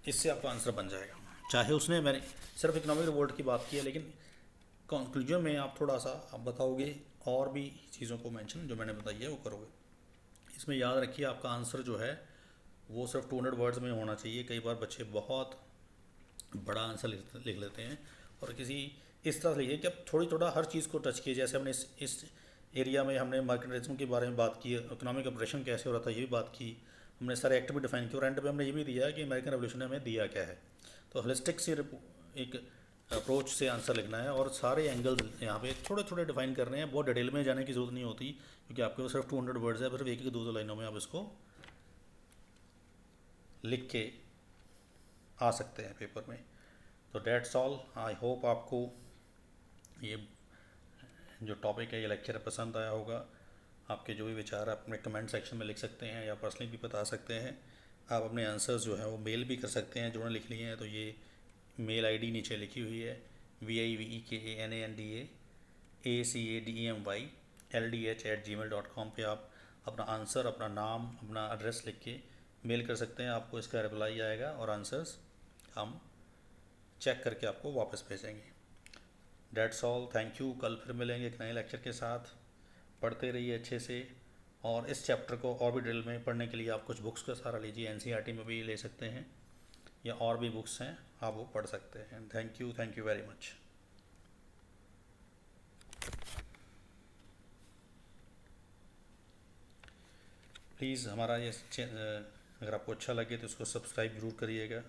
इससे आपका आंसर बन जाएगा। चाहे उसने मैंने सिर्फ इकोनॉमिक रिवोल्ट की बात की है, लेकिन कंक्लूजन में आप थोड़ा सा आप बताओगे और भी चीज़ों को मेंशन जो मैंने बताई है वो करोगे। इसमें याद रखिए आपका आंसर जो है वो सिर्फ 200 वर्ड्स में होना चाहिए। कई बार बच्चे बहुत बड़ा आंसर लिख लेते हैं, और किसी इस तरह से लिखिए कि अब थोड़ा हर चीज़ को टच किए। जैसे हमने इस एरिया में हमने मर्केंटाइलिज्म के बारे में बात की, इकोनॉमिक ऑपरेशन कैसे हो रहा था ये भी बात की, हमने सारे एक्ट भी डिफाइन किए, और एंड पे हमने ये भी दिया कि अमेरिकन रेवोल्यूशन ने हमें दिया क्या है। तो होलिस्टिक से एक अप्रोच से आंसर लिखना है, और सारे एंगल यहाँ पे थोड़े थोड़े डिफाइन करने हैं, बहुत डिटेल में जाने की जरूरत नहीं होती, क्योंकि आपके पास सिर्फ 200 वर्ड्स है, सिर्फ एक एक दो लाइनों में आप इसको लिख के आ सकते हैं पेपर में। तो डेट्स ऑल। आई होप आपको ये जो टॉपिक है, ये लेक्चर पसंद आया होगा। आपके जो भी विचार आप अपने कमेंट सेक्शन में लिख सकते हैं या पर्सनली भी बता सकते हैं। आप अपने आंसर्स जो हैं वो मेल भी कर सकते हैं, जो उन्होंने लिख लिए हैं। तो ये मेल आईडी नीचे लिखी हुई है, VIVEKANANDA ACADEMY LDH@gmail.com पे आप अपना आंसर, अपना नाम, अपना एड्रेस लिख के मेल कर सकते हैं। आपको इसका रिप्लाई आएगा और आंसर्स हम चेक करके आपको वापस भेजेंगे। That's all, thank you. कल फिर मिलेंगे एक नए लेक्चर के साथ। पढ़ते रहिए अच्छे से, और इस चैप्टर को और भी डिटेल में पढ़ने के लिए आप कुछ बुक्स का सहारा लीजिए। NCERT में भी ले सकते हैं, या और भी बुक्स हैं आप वो पढ़ सकते हैं। Thank you very much. Please हमारा ये अगर आपको अच्छा लगे तो इसको सब्सक्राइब ज़रूर करिएगा।